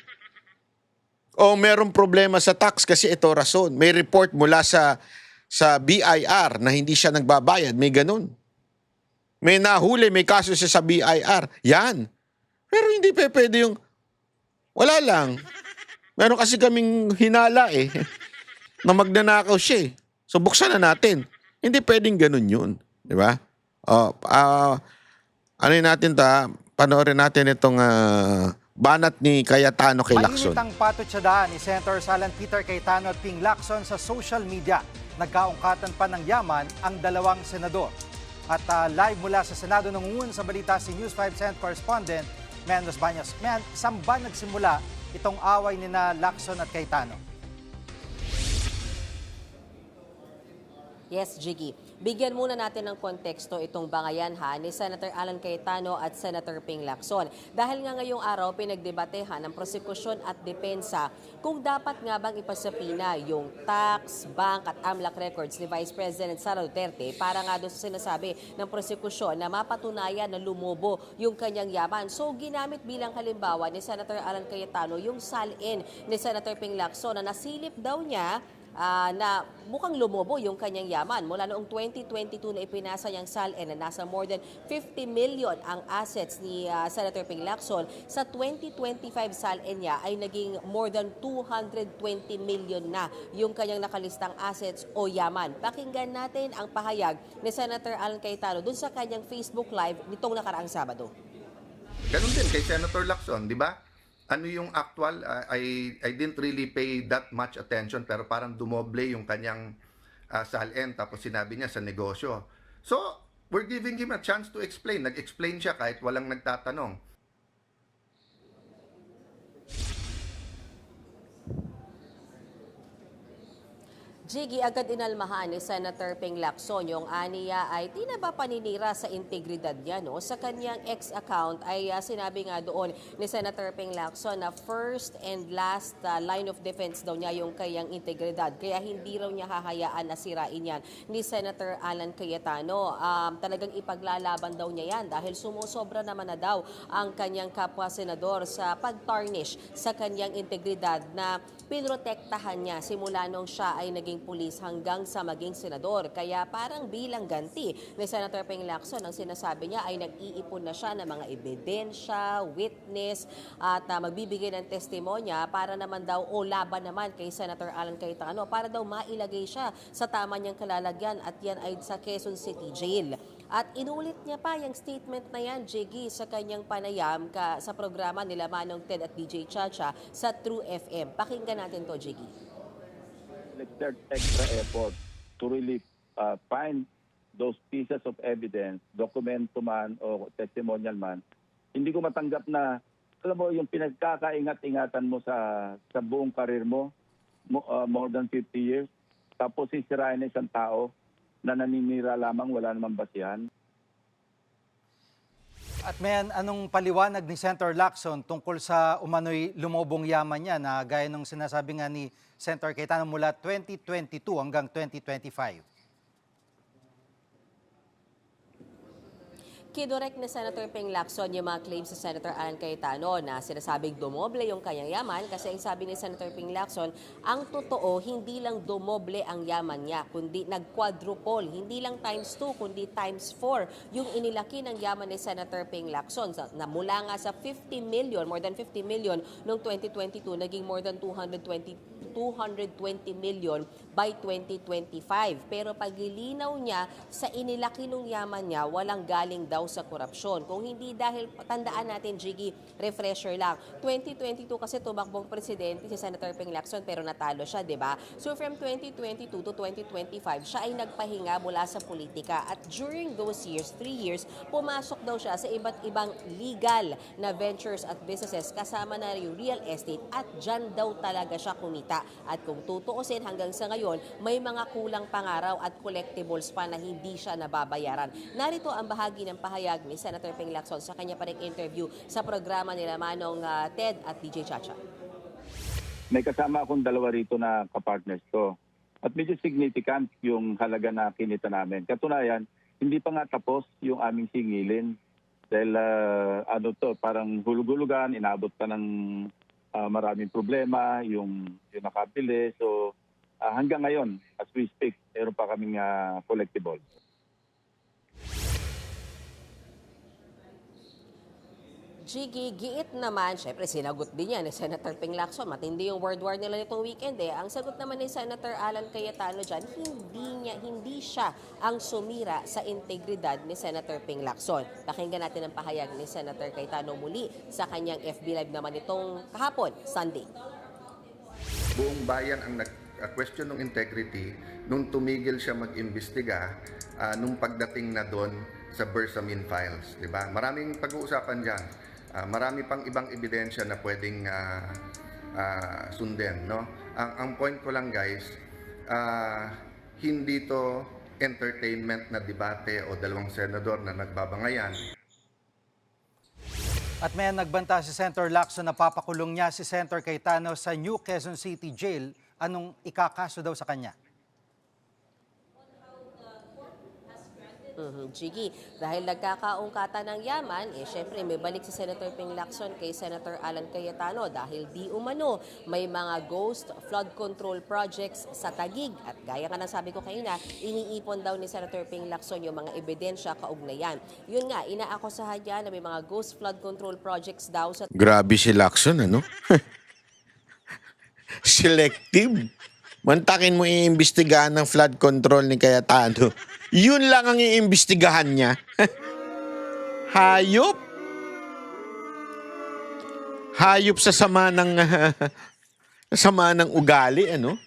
O merong problema sa tax kasi ito rason. May report mula sa BIR na hindi siya nagbabayad. May ganun. May nahuli, may kaso siya sa BIR. Yan. Pero hindi pwede yung, wala lang. Meron kasi kaming hinala na magnanakaw siya eh. So buksan na natin. Hindi pwedeng ganun yun. Di ba? Ano yun natin panoorin natin itong banat ni Cayetano kay Lacson. Mainit ang patutsadahan ni Senator Salan Peter Cayetano at Ping Lacson sa social media. Nagkaungkatan pa ng yaman ang dalawang senador. At live mula sa Senado nangungun sa balita si News 5 Senate correspondent Menos Baños. Saan ba nagsimula itong away ni na Lacson at Cayetano? Yes, Jiggy. Bigyan muna natin ng konteksto itong bangayan ni Senator Alan Cayetano at Senator Ping Lacson. Dahil nga ngayong araw pinagdebatehan ng prosekusyon at depensa kung dapat nga bang ipasapina yung tax, bank at AMLAC records ni Vice President Sara Duterte para nga doon sa sinasabi ng prosekusyon na mapatunayan na lumobo yung kanyang yaman. So ginamit bilang halimbawa ni Senator Alan Cayetano yung salin ni Senator Ping Lacson na nasilip daw niya na mukhang lumobo yung kanyang yaman. Mula noong 2022 na ipinasa niyang SALN na nasa more than 50 million ang assets ni Senator Ping Lacson, sa 2025 SALN niya ay naging more than 220 million na yung kanyang nakalistang assets o yaman. Pakinggan natin ang pahayag ni Senator Alan Cayetano dun sa kanyang Facebook Live nitong nakaraang Sabado. Ganun din kay Senator Lacson, di ba? Ano yung actual, I didn't really pay that much attention pero parang dumoble yung kanyang SALN tapos sinabi niya sa negosyo. So, we're giving him a chance to explain. Nag-explain siya kahit walang nagtatanong. Jiggy, agad inalmahan ni Senator Ping Lacson yung aniya ay tinaba paninira sa integridad niya. No? Sa kanyang ex-account ay sinabi nga doon ni Senator Ping Lacson na first and last line of defense daw niya yung kanyang integridad. Kaya hindi raw niya hahayaan na sirain yan ni Senator Alan Cayetano. Talagang ipaglalaban daw niya yan dahil sumusobra naman na daw ang kanyang kapwa-senador sa pag-tarnish sa kanyang integridad na pinrotektahan niya simula nung siya ay naging pulis hanggang sa maging senador. Kaya parang bilang ganti ni Senator Ping Lacson, ang sinasabi niya ay nag-iipon na siya ng mga ebidensya, witness at magbibigay ng testimonya para naman daw o laban naman kay Senator Alan Cayetano para daw mailagay siya sa tama niyang kalalagyan at yan ay sa Quezon City Jail. At inulit niya pa yung statement na yan, Jiggy, sa kanyang panayam sa programa nila Manong Ted at DJ Chacha sa True FM. Pakinggan natin to, Jiggy. Exert extra effort to really find those pieces of evidence, documento man o testimonial man. Hindi ko matanggap na, alam mo, yung pinagkakaingat-ingatan mo sa buong karir mo, more than 50 years, tapos sisirain na isang tao na naninira lamang, wala namang basihan. At men, anong paliwanag ni Senator Lacson tungkol sa umano'y lumobong yaman niya na gaya ng sinasabi nga ni Senator Cayetano mula 2022 hanggang 2025? Kidorek ni Senator Ping Lacson yung mga claims sa Senator Alan Cayetano na sinasabing dumoble yung kanyang yaman kasi ang sabi ni Senator Ping Lacson, ang totoo hindi lang dumoble ang yaman niya kundi nag-quadruple, hindi lang times 2 kundi times 4 yung inilaki ng yaman ni Senator Ping Lacson na mula nga sa 50 million, more than 50 million noong 2022 naging more than 220 million by 2025. Pero paglilinaw niya sa inilaki ng yaman niya, walang galing daw sa korupsyon. Kung hindi dahil, tandaan natin, Jiggy, refresher lang. 2022 kasi tumakbong presidente si Senator Ping Lacson pero natalo siya, di ba? So from 2022 to 2025, siya ay nagpahinga mula sa politika. At during those years, 3 years, pumasok daw siya sa iba't ibang legal na ventures at businesses kasama na yung real estate at dyan daw talaga siya kumita. At kung tutuusin hanggang sa ngayon, may mga kulang pangaraw at collectibles pa na hindi siya nababayaran. Narito ang bahagi ng pahayag ni Senator Ping Lacson sa kanya pa ring interview sa programa nila Manong Ted at DJ Chacha. May kasama akong dalawa rito na kapartners ko. At medyo significant yung halaga na kinita namin. Katunayan, hindi pa nga tapos yung aming singilin. Dahil parang hulug-hulugan, inabot pa ng maraming problema, yung nakabili. So hanggang ngayon, as we speak, meron pa kaming collectibles. Jiggy, giit naman, syempre sinagot din yan ni Senator Ping Lacson. Matindi yung word war nila nitong weekend eh. Ang sagot naman ni Senator Alan Cayetano dyan, hindi siya ang sumira sa integridad ni Senator Ping Lacson. Pakinggan natin ang pahayag ni Senator Cayetano muli sa kanyang FB Live naman itong kahapon, Sunday. Buong bayan ang nag-question ng integrity nung tumigil siya mag-imbestiga nung pagdating na doon sa Bersamin files, di ba? Maraming pag-uusapan diyan. Marami pang ibang ebidensya na pwedeng sundin, no? Ang point ko lang, guys, hindi to entertainment na debate o dalawang senador na nagbabangayan. At may nagbanta si Senator Lacson na papakulong niya si Senator Cayetano sa New Quezon City Jail. Anong ikakaso daw sa kanya? Jiggy, dahil nagkakaungkatan ng yaman, syempre may balik si Senator Ping Lacson kay Senator Alan Cayetano dahil di umano may mga ghost flood control projects sa Taguig. At gaya nga ng sabi ko kanina, iniipon daw ni Senator Ping Lacson yung mga ebidensya kaugnayan. Yun nga, inaakusahan niya na may mga ghost flood control projects daw sa... Grabe si Lacson, ano? Selective. Mantakin mo iimbestigahan ng flood control ni Cayetano. Yun lang ang iimbestigahan niya. Hayop. Hayop sa sama ng ugali, ano?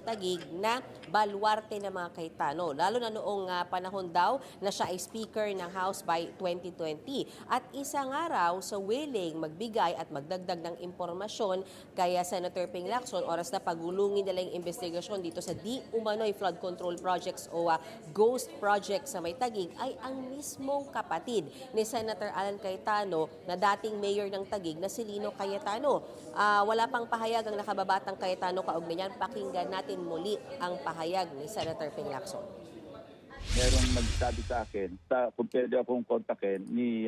Taguig na baluarte ng mga Cayetano. Lalo na noong panahon daw na siya ay Speaker ng House by 2020. At isa nga raw sa willing magbigay at magdagdag ng impormasyon kaya Senator Ping Lacson, oras na pagulungin nila yung investigasyon dito sa di umano'y flood control projects o ghost project sa may Taguig ay ang mismong kapatid ni Senator Alan Cayetano na dating mayor ng Taguig na si Lino Cayetano. Wala pang pahayag ang nakababatang Cayetano kaugnay niyan. Pakinggan natin muli ang pahayag ni Senator Ping Lacson. Merong nagsabi sa akin, kung pwede akong kontakin ni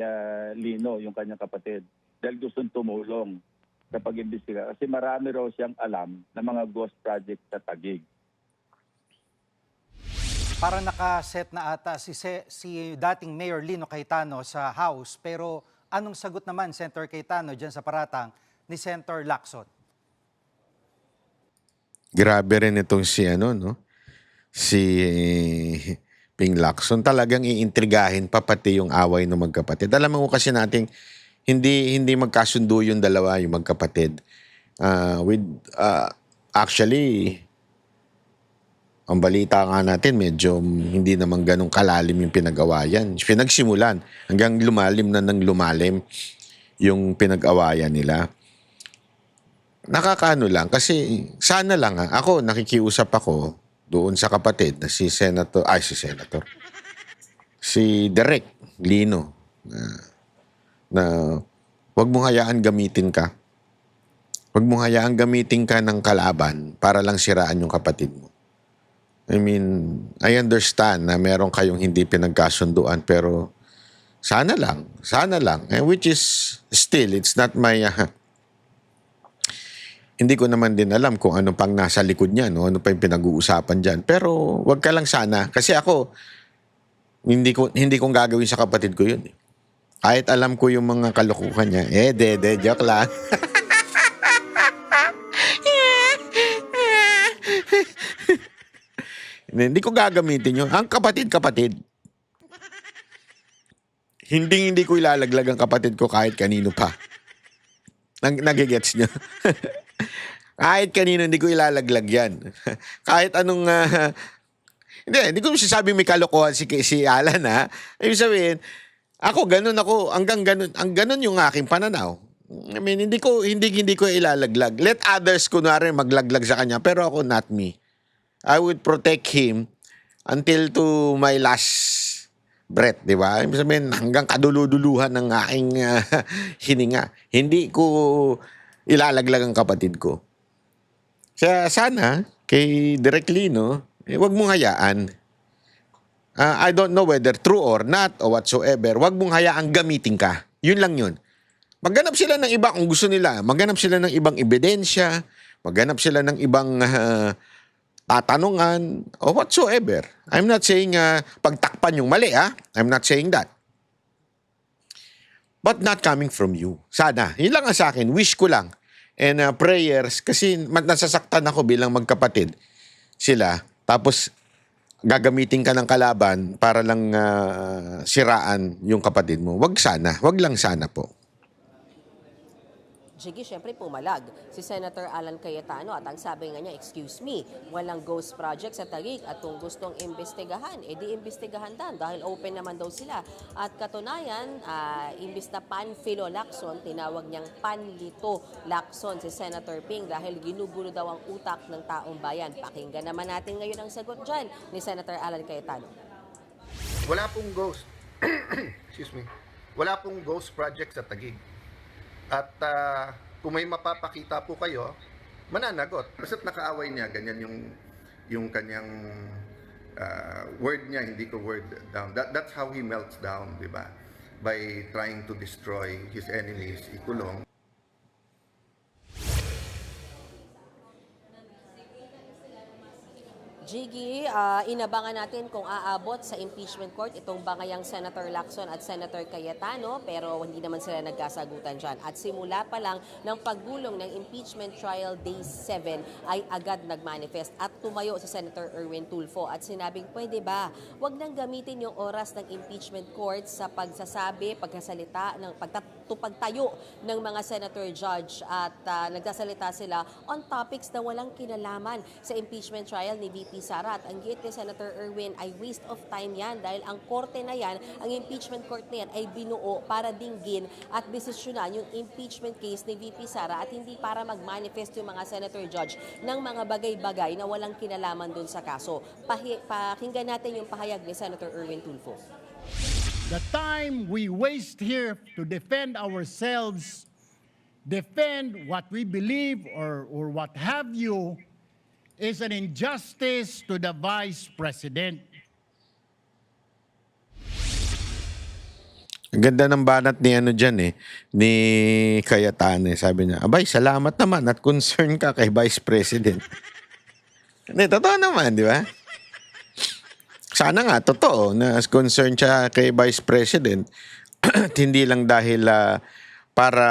Lino, yung kanyang kapatid, dahil gustong tumulong sa pag-imbestiga. Kasi marami raw siyang alam ng mga ghost project sa Taguig. Para nakaset na ata si dating Mayor Lino Cayetano sa House, pero anong sagot naman, Senator Cayetano, dyan sa paratang ni Senator Lacson? Grabe rin itong si si Ping Lacson. Talagang iintrigahin pa pati yung away ng magkapatid. Alam mo kasi nating hindi magkasundo yung dalawa, yung magkapatid. Actually, ang balita nga natin, medyo hindi naman ganun kalalim yung pinag-awayan. Pinagsimulan hanggang lumalim na ng lumalim yung pinag-awayan nila. Nakakaano lang kasi sana lang ako nakikiusap ako doon sa kapatid na si Direk Lino na wag mo hayaan gamitin ka. Wag mo hayaan gamitin ka ng kalaban para lang siraan yung kapatid mo. I mean, I understand na meron kayong hindi pinagkasunduan pero sana lang. Which is still, it's not my hindi ko naman din alam kung ano pang nasa likod niya, no? Ano pa yung pinag-uusapan dyan. Pero wag ka lang sana. Kasi ako, hindi kong gagawin sa kapatid ko yun. Kahit alam ko yung mga kalokohan niya. Joke lang. Hindi ko gagamitin yun. Ang kapatid. Hindi ko ilalaglag ang kapatid ko kahit kanino pa. Nagigets nyo? Kahit kanino, hindi ko ilalaglag yan. Kahit anong... hindi ko sasabi may kalokohan si Alan, ha? Ibig sabihin, hanggang ganun yung aking pananaw. I mean, hindi ko ilalaglag. Let others, kunwari, maglaglag sa kanya, pero ako, not me. I would protect him until to my last breath, di ba? Ibig sabihin, hanggang kaduluduluhan ng aking hininga. Hindi ko ilalaglag ang kapatid ko. Kaya sana, kay Direk Lino, wag mong hayaan. I don't know whether true or not or whatsoever. Wag mong hayaan gamitin ka. Yun lang yun. Maghanap sila ng iba kung gusto nila. Maghanap sila ng ibang ebidensya. Maghanap sila ng ibang tatanungan or whatsoever. I'm not saying pagtakpan yung mali, ha? I'm not saying that. But not coming from you. Sana. Yun lang ang sa akin. Wish ko lang. And prayers. Kasi nasasaktan ako bilang magkapatid. Sila. Tapos gagamitin ka ng kalaban para lang siraan yung kapatid mo. Wag sana. Wag lang sana po. Jiggy, syempre pumalag si Senator Alan Cayetano at ang sabi nga niya, excuse me, walang ghost project sa Taguig at kung gustong imbestigahan, edi imbestigahan dahil open naman daw sila. At katunayan, imbis na Panfilo Lacson, tinawag niyang Panlito Lacson si Senator Ping dahil ginugulo daw ang utak ng taong bayan. Pakinggan naman natin ngayon ang sagot dyan ni Senator Alan Cayetano. Wala pong ghost. Excuse me. Wala pong ghost project sa Taguig. At kung may mapapakita po kayo, mananagot. Basta't nakaaway niya, ganyan yung kanyang word niya, hindi ko word down. That's how he melts down, di ba? By trying to destroy his enemies, ikulong. Jiggy, inabangan natin kung aabot sa impeachment court itong bangayang Senator Lacson at Senator Cayetano, pero hindi naman sila nagkasagutan dyan. At simula pa lang ng paggulong ng impeachment trial day 7 ay agad nagmanifest at tumayo si Senator Erwin Tulfo at sinabing pwede ba, wag nang gamitin yung oras ng impeachment court sa pagsasabi, pagkasalita, pagtayo ng mga senator judge at nagsasalita sila on topics na walang kinalaman sa impeachment trial ni VP Sara. At ang giit ni Senator Erwin ay waste of time yan dahil ang korte na yan, ang impeachment court na yan ay binuo para dinggin at desisyonan yung impeachment case ni VP Sara at hindi para mag-manifest yung mga senator judge ng mga bagay-bagay na walang kinalaman dun sa kaso. Pakinggan natin yung pahayag ni Senator Erwin Tulfo. The time we waste here to defend ourselves, defend what we believe or what have you, is an injustice to the Vice President. Ang ganda ng banat ni ano dyan ni Cayetano. Sabi niya, abay, salamat naman at concern ka kay Vice President. Hindi, totoo naman, di ba? Sana nga, totoo, na concern siya kay Vice President. At hindi lang dahil para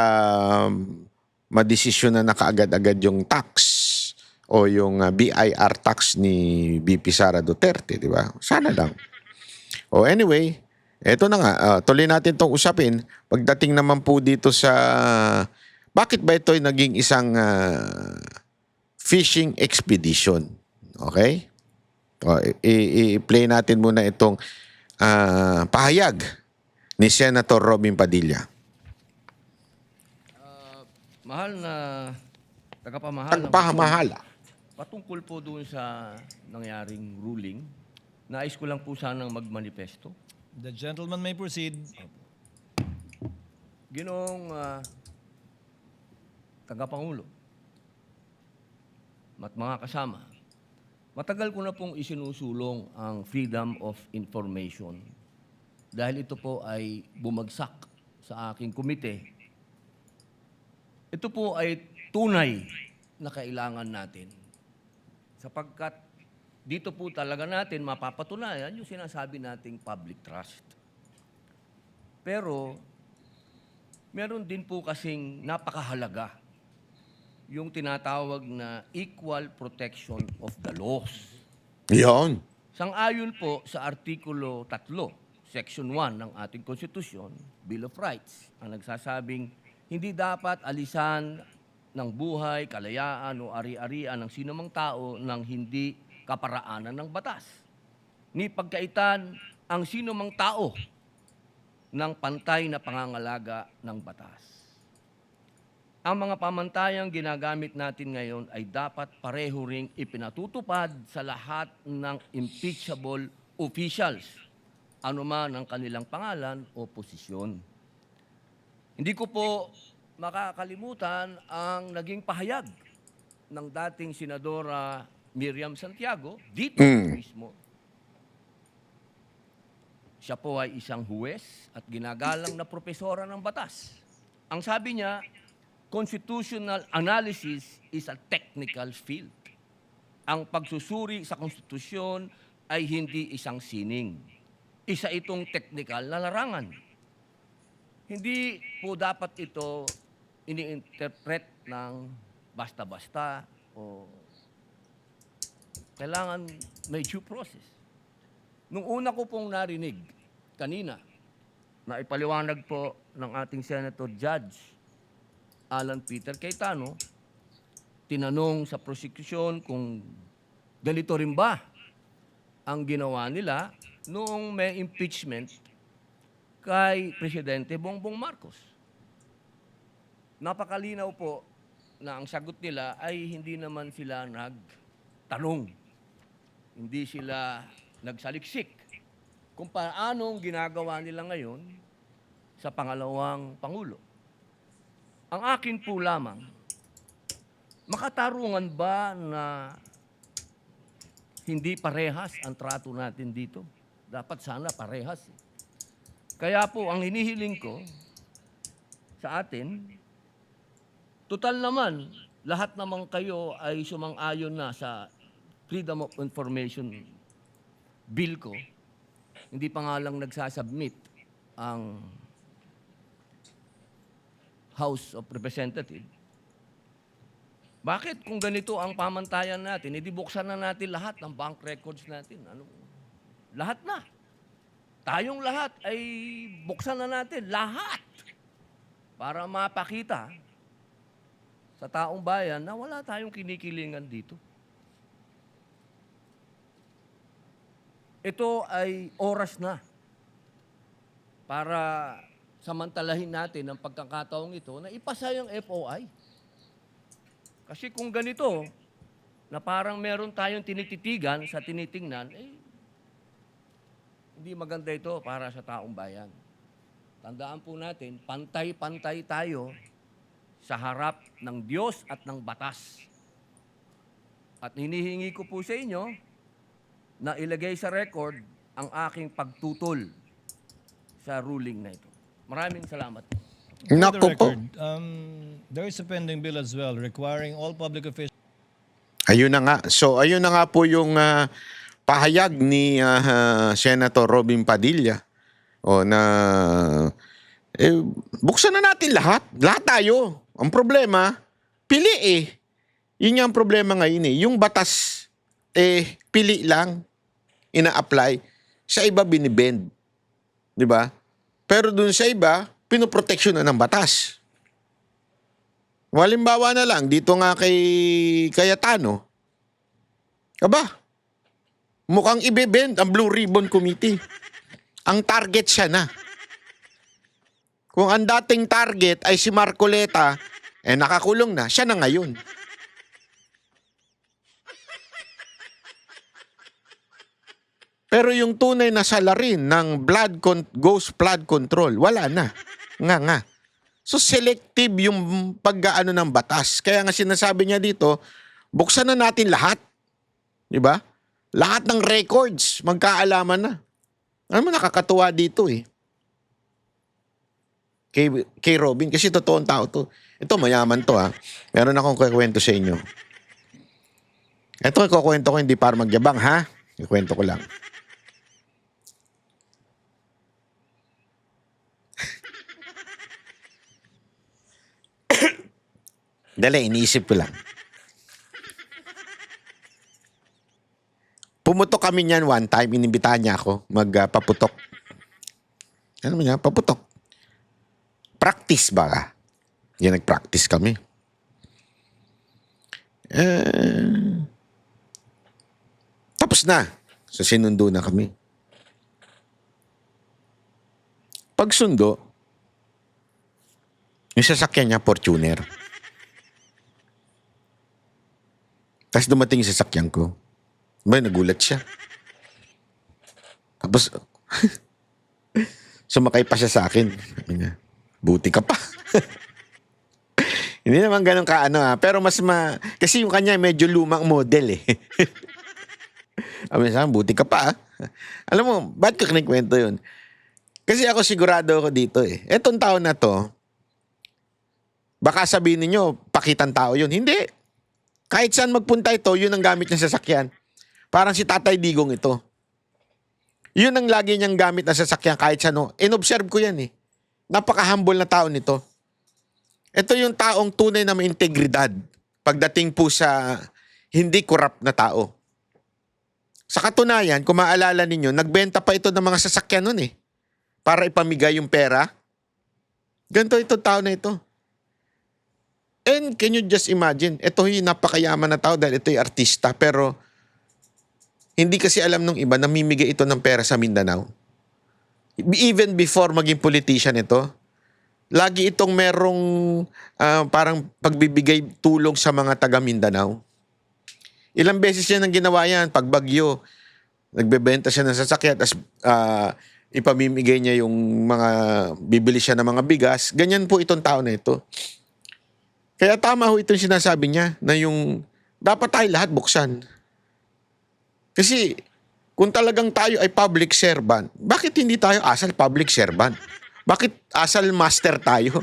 madesisyon na kaagad-agad yung tax o yung BIR tax ni VP Sara Duterte, di ba? Sana lang. O anyway, eto na nga, tuloy natin itong usapin. Pagdating naman po dito sa, bakit ba ito naging isang fishing expedition? Okay? O, i-play natin muna itong pahayag ni Senator Robin Padilla. Mahal na tagapamahala. Tagapamahala. Patungkol po doon sa nangyaring ruling, nais ko lang po sanang magmanifesto. The gentleman may proceed. Ginoong tagapangulo at mga kasama, matagal ko na pong isinusulong ang freedom of information dahil ito po ay bumagsak sa aking komite. Ito po ay tunay na kailangan natin sapagkat dito po talaga natin mapapatunayan yung sinasabi nating public trust. Pero meron din po kasing napakahalaga yung tinatawag na equal protection of the laws. Yon. Sang-ayon po sa Artikulo 3, Section 1 ng ating Konstitusyon, Bill of Rights, ang nagsasabing hindi dapat alisan ng buhay, kalayaan o ari-arian ng sinumang tao ng hindi kaparaanan ng batas. Ni pagkaitan ang sinumang tao ng pantay na pangangalaga ng batas. Ang mga pamantayang ginagamit natin ngayon ay dapat pareho ring ipinatutupad sa lahat ng impeachable officials, anuman ang kanilang pangalan o posisyon. Hindi ko po makakalimutan ang naging pahayag ng dating Senadora Miriam Santiago dito mismo. Siya po ay isang huwes at ginagalang na propesora ng batas. Ang sabi niya, constitutional analysis is a technical field. Ang pagsusuri sa konstitusyon ay hindi isang sining. Isa itong technical na larangan. Hindi po dapat ito ini-interpret ng basta-basta o kailangan may due process. Nung una ko pong narinig kanina, na ipaliwanag po ng ating Senator Judge Alan Peter Cayetano, tinanong sa prosecution kung ganito rin ba ang ginawa nila noong may impeachment kay Presidente Bongbong Marcos. Napakalinaw po na ang sagot nila ay hindi naman sila nagtanong. Hindi sila nagsaliksik kung paanong ginagawa nila ngayon sa pangalawang Pangulo. Ang akin po lamang, makatarungan ba na hindi parehas ang trato natin dito? Dapat sana parehas. Kaya po, ang hinihiling ko sa atin, total naman, lahat naman kayo ay sumang-ayon na sa Freedom of Information Bill ko, hindi pa nga lang nagsasubmit ang House of Representatives. Bakit kung ganito ang pamantayan natin, edi buksan na natin lahat ng bank records natin. Lahat na. Tayong lahat ay buksan na natin. Lahat. Para mapakita sa taong bayan na wala tayong kinikilingan dito. Ito ay oras na para samantalahin natin ang pagkakataong ito na ipasa yung FOI. Kasi kung ganito, na parang meron tayong tinititigan sa tinitingnan, hindi maganda ito para sa taong bayan. Tandaan po natin, pantay-pantay tayo sa harap ng Diyos at ng batas. At hinihingi ko po sa inyo na ilagay sa record ang aking pagtutol sa ruling na ito. Maraming salamat. For the Nako po. record, there is a pending bill as well requiring all public officials Ayun na nga. So, ayun na nga po yung pahayag ni Senator Robin Padilla. O na, buksan na natin lahat. Lahat tayo. Ang problema, pili eh. Yun yung problema ngayon eh. Yung batas, pili lang, ina-apply. Sa iba, binibend. Di ba? Pero dun sa iba, pinoproteksyon na ng batas. Halimbawa na lang, dito nga kay Cayetano, aba, mukhang ibebend ang Blue Ribbon Committee. Ang target siya na. Kung ang dating target ay si Marcoleta, nakakulong na, siya na ngayon. Pero yung tunay na salarin ng ghost flood control, wala na. Nga. So selective yung paggaano ng batas. Kaya nga sinasabi niya dito, buksan na natin lahat. Di ba? Lahat ng records, magkaalaman na. Ano mo nakakatuwa dito eh. Kay Robin, kasi totoong tao to. Ito, mayaman to ha. Meron akong kukwento sa inyo. Ito, kukwento ko hindi para magyabang ha. Kukwento ko lang. Dali, iniisip ko lang. Pumutok kami niyan one time, inimbitahan niya ako magpaputok. Ano niya? Paputok. Practice ba ka? Yan, nag-practice kami. Tapos na. So, sinundo na kami. Pagsundo, yung sasakyan niya, Fortuner. Tapos dumating yung sasakyan ko. Ba, nagulat siya. Tapos, sumakay pa siya sa akin. Sabi niya, buti ka pa. Hindi naman ganun ka pero mas kasi yung kanya medyo lumang model eh. Sabi niya, buti ka pa. Alam mo, ba't ko kinikwento yun? Kasi ako sigurado ako dito eh. Etong tao na to, baka sabihin niyo pakitang tao yun. Hindi. Kahit saan magpunta ito, yun ang gamit niya sa sasakyan. Parang si Tatay Digong ito. Yun ang lagi niyang gamit na sasakyan kahit saan. In-observe ko yan eh. Napaka-humble na tao nito. Ito yung taong tunay na may integridad pagdating po sa hindi corrupt na tao. Sa katunayan, kung maalala ninyo, nagbenta pa ito ng mga sasakyan nun eh. Para ipamigay yung pera. Ganito itong tao na ito. And can you just imagine, ito yung napakayaman na tao dahil ito yung artista, pero hindi kasi alam ng iba, namimigay ito ng pera sa Mindanao. Even before maging politician ito, lagi itong merong parang pagbibigay tulong sa mga taga Mindanao. Ilang beses siya nang ginawa yan, pag bagyo, nagbebenta siya ng sasakyan, tapos ipamimigay niya yung mga, bibili siya ng mga bigas. Ganyan po itong tao na ito. Kaya tama ho itong sinasabi niya na yung dapat tayo lahat buksan. Kasi kung talagang tayo ay public servant, bakit hindi tayo asal public servant? Bakit asal master tayo?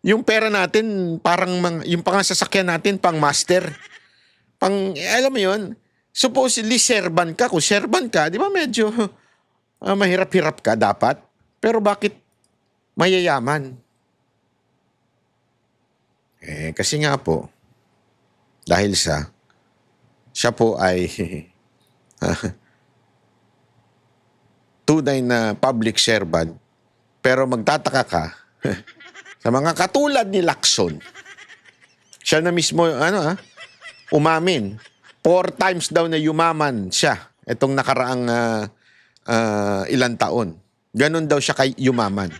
Yung pera natin, parang yung pangasasakyan natin, pang master. Alam mo yun, supposedly servant ka. Kung servant ka, di ba medyo mahirap-hirap ka dapat? Pero bakit mayayaman? Kasi nga po, dahil siya po ay tunay na public servant, pero magtataka ka sa mga katulad ni Lacson. Siya na mismo, umamin. 4 times daw na yumaman siya itong nakaraang ilang taon. Ganon daw siya kay yumaman.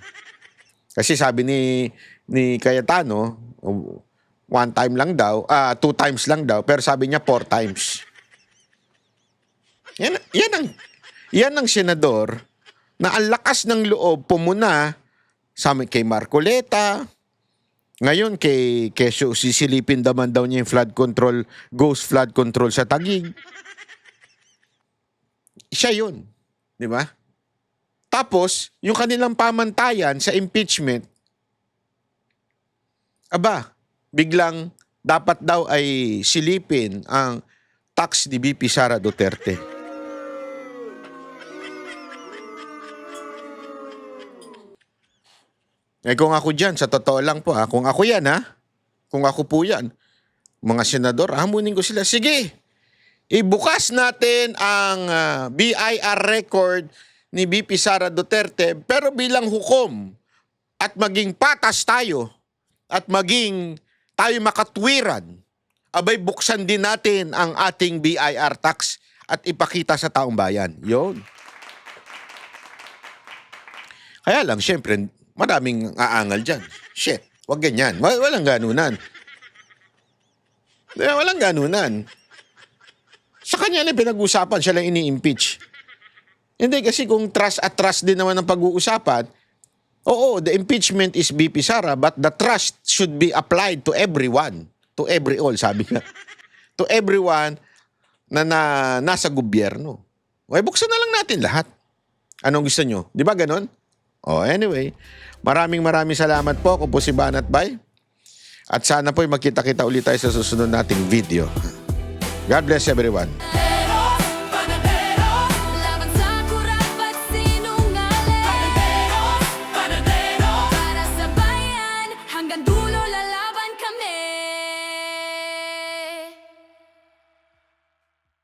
Kasi sabi ni Cayetano, 1 time lang daw, 2 times lang daw, pero sabi niya 4 times. Yan ang senador na ang lakas ng loob pumuna kay Marcoleta. Ngayon kay Quezon, sisilipin naman daw niya yung flood control, ghost flood control sa Taguig. Siya yun. Di ba? Tapos, yung kanilang pamantayan sa impeachment, biglang dapat daw ay silipin ang tax ni VP Sara Duterte. Kung ako dyan, sa totoo lang po kung ako yan kung ako po yan, mga senador, hamunin ko sila, sige, ibukas natin ang BIR record ni VP Sara Duterte, pero bilang hukom at maging patas tayo at maging tayo makatwiran, buksan din natin ang ating BIR tax at ipakita sa taong bayan. Yun. Kaya lang, syempre, maraming aangal dyan. Shit, wag ganyan. Walang ganunan. Walang ganunan. Sa kanya lang pinag-usapan, siya lang ini-impeach. Hindi, kasi kung trust at trust din naman ang pag-uusapan, oo, the impeachment is VP Sara, but the trust should be applied to everyone. To every all, sabi nga. To everyone na nasa gobyerno. Buksan na lang natin lahat. Anong gusto nyo? Di ba ganon? Anyway, maraming salamat po. Ako po si Banat Bay. At sana po'y magkita-kita ulit tayo sa susunod nating video. God bless everyone.